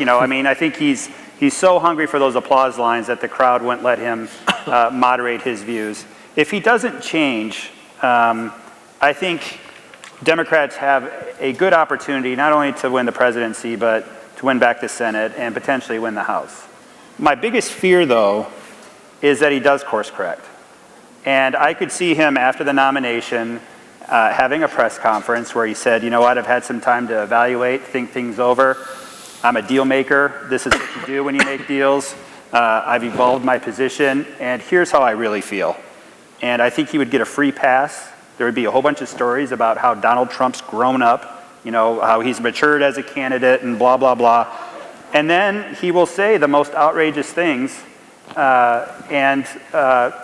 think he's so hungry for those applause lines that the crowd wouldn't let him moderate his views. If he doesn't change, I think Democrats have a good opportunity not only to win the presidency, but to win back the Senate and potentially win the House. My biggest fear, though, is that he does course correct. And I could see him after the nomination having a press conference where he said, you know what, I've had some time to evaluate, think things over. I'm a deal maker. This is what you do when you make deals. I've evolved my position, and here's how I really feel. And I think he would get a free pass. There would be a whole bunch of stories about how Donald Trump's grown up, how he's matured as a candidate and blah, blah, blah. And then he will say the most outrageous things, and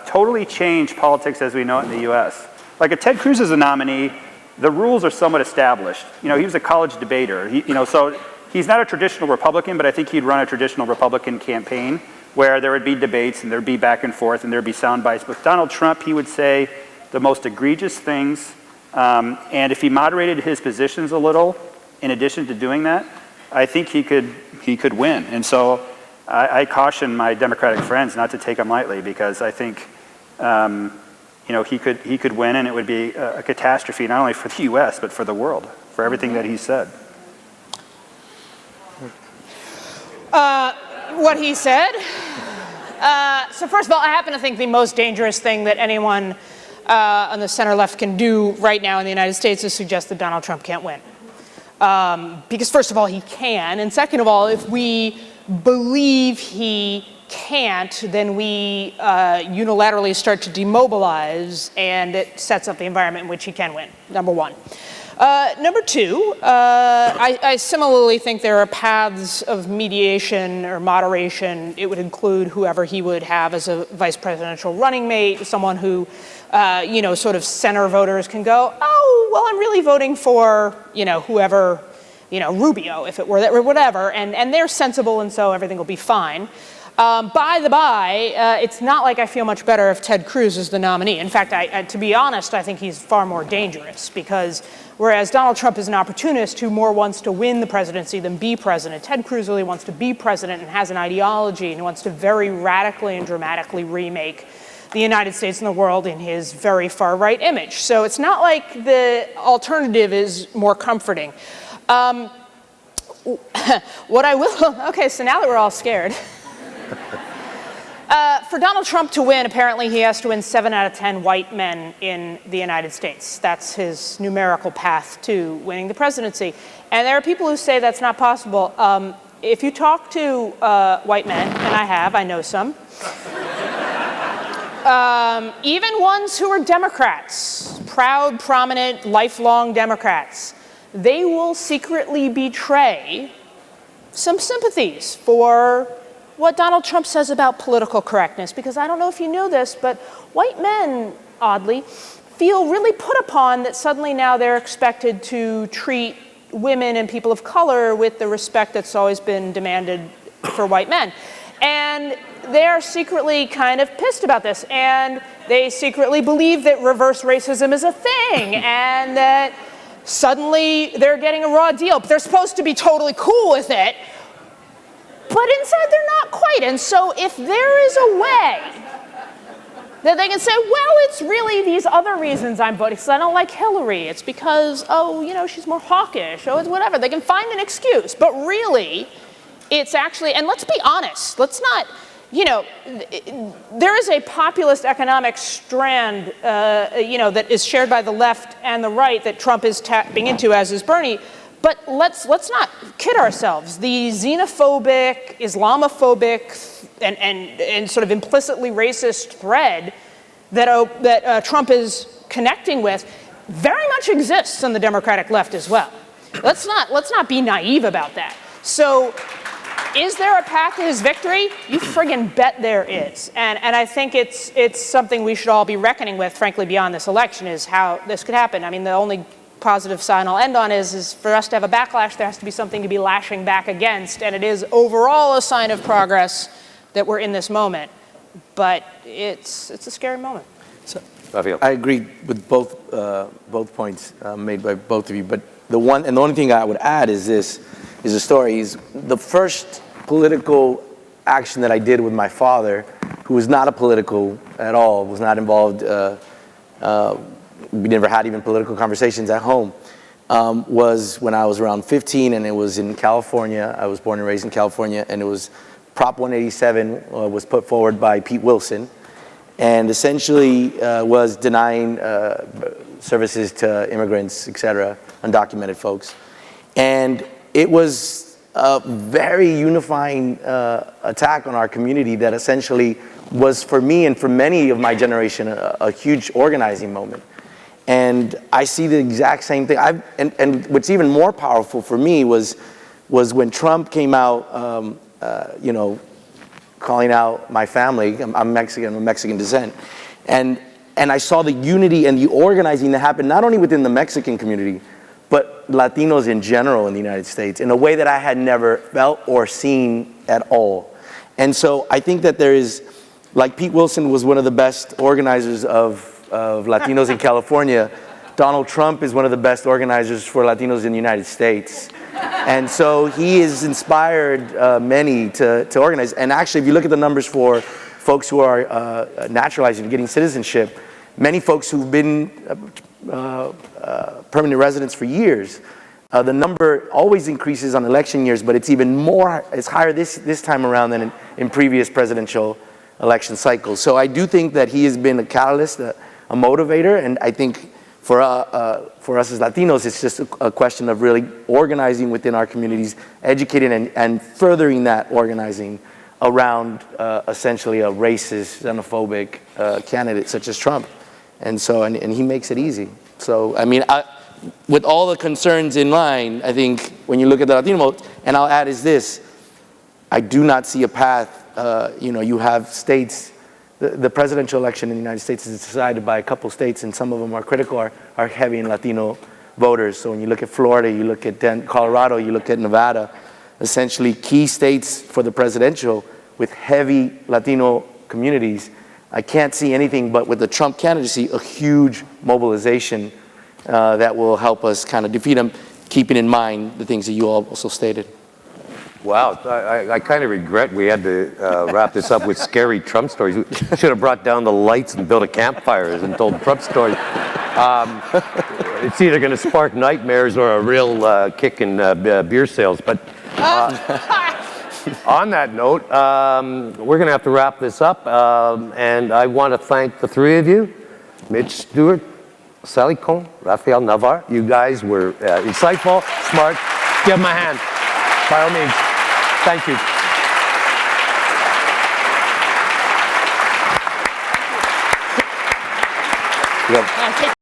totally change politics as we know it in the U.S. Like if Ted Cruz is a nominee, the rules are somewhat established. You know, he was a college debater. So he's not a traditional Republican, but I think he'd run a traditional Republican campaign where there would be debates and there'd be back and forth and there'd be sound bites. With Donald Trump, he would say the most egregious things, and if he moderated his positions a little, in addition to doing that, I think he could win. And so I caution my Democratic friends not to take him lightly, because I think he could win, and it would be a catastrophe not only for the U.S. but for the world, for everything that he said. What he said? So first of all, I happen to think the most dangerous thing that anyone on the center left can do right now in the United States is suggest that Donald Trump can't win. Because first of all, he can, and second of all, if we believe he can't, then we unilaterally start to demobilize, and it sets up the environment in which he can win, number one. Number two, I similarly think there are paths of mediation or moderation. It would include whoever he would have as a vice presidential running mate, someone who, sort of center voters can go, oh, well, I'm really voting for, whoever, Rubio, if it were that, or whatever, and they're sensible, and so everything will be fine. By the by, it's not like I feel much better if Ted Cruz is the nominee. In fact, to be honest, I think he's far more dangerous, because whereas Donald Trump is an opportunist who more wants to win the presidency than be president, Ted Cruz really wants to be president and has an ideology and wants to very radically and dramatically remake the United States and the world in his very far-right image. So it's not like the alternative is more comforting. What I will, okay, so now that we're all scared. For Donald Trump to win, apparently he has to win 7 out of 10 white men in the United States. That's his numerical path to winning the presidency. And there are people who say that's not possible. If you talk to white men, and I know some, even ones who are Democrats, proud, prominent, lifelong Democrats, they will secretly betray some sympathies for what Donald Trump says about political correctness, because I don't know if you know this, but white men, oddly, feel really put upon that suddenly now they're expected to treat women and people of color with the respect that's always been demanded for white men. And they're secretly kind of pissed about this, and they secretly believe that reverse racism is a thing, and that suddenly they're getting a raw deal, but they're supposed to be totally cool with it. But inside, they're not quite. And so if there is a way that they can say, well, it's really these other reasons I'm voting, because I don't like Hillary. It's because, she's more hawkish. Oh, it's whatever. They can find an excuse. But really, it's actually, and let's be honest, let's not, there is a populist economic strand, that is shared by the left and the right that Trump is tapping into, as is Bernie. But let's not kid ourselves. The xenophobic, Islamophobic, and sort of implicitly racist thread that Trump is connecting with very much exists on the Democratic left as well. Let's not be naive about that. So, is there a path to his victory? You friggin' bet there is. And I think it's something we should all be reckoning with, frankly, beyond this election, is how this could happen. I mean, the only positive sign I'll end on is for us to have a backlash, there has to be something to be lashing back against, and it is overall a sign of progress that we're in this moment, but it's a scary moment. So, Rafael. I agree with both points made by both of you, but the only thing I would add is this, is the story. Is the first political action that I did with my father, who was not a political at all, was not involved, we never had even political conversations at home, was when I was around 15, and it was in California. I was born and raised in California, and it was Prop 187 was put forward by Pete Wilson, and essentially was denying services to immigrants, et cetera, undocumented folks. And it was a very unifying attack on our community that essentially was, for me and for many of my generation, a huge organizing moment. And I see the exact same thing. And what's even more powerful for me was when Trump came out, calling out my family. I'm Mexican, I'm of Mexican descent. And I saw the unity and the organizing that happened not only within the Mexican community, but Latinos in general in the United States in a way that I had never felt or seen at all. And so I think that there is, like Pete Wilson was one of the best organizers of Latinos in California, Donald Trump is one of the best organizers for Latinos in the United States. And so he has inspired many to organize. And actually, if you look at the numbers for folks who are naturalizing and getting citizenship, many folks who've been permanent residents for years, the number always increases on election years, but it's even more, it's higher this time around than in previous presidential election cycles. So I do think that he has been a catalyst, a motivator, and I think for us as Latinos, it's just a question of really organizing within our communities, educating and furthering that organizing around essentially a racist, xenophobic candidate such as Trump. And so, and he makes it easy. So, I mean, with all the concerns in line, I think when you look at the Latino vote, and I'll add is this, I do not see a path, you have states, the presidential election in the United States is decided by a couple states, and some of them are critical, are heavy in Latino voters. So when you look at Florida, you look at Colorado, you look at Nevada, essentially key states for the presidential with heavy Latino communities. I can't see anything but with the Trump candidacy, a huge mobilization that will help us kind of defeat him, keeping in mind the things that you all also stated. Wow, I kind of regret we had to wrap this up with scary Trump stories. We should have brought down the lights and built a campfire and told Trump stories. It's either going to spark nightmares or a real kick in beer sales. But on that note, we're going to have to wrap this up. And I want to thank the three of you, Mitch, Stewart, Sally Kohn, Rafael, Navar. You guys were insightful, smart. Give them a hand, by all means. Thank you.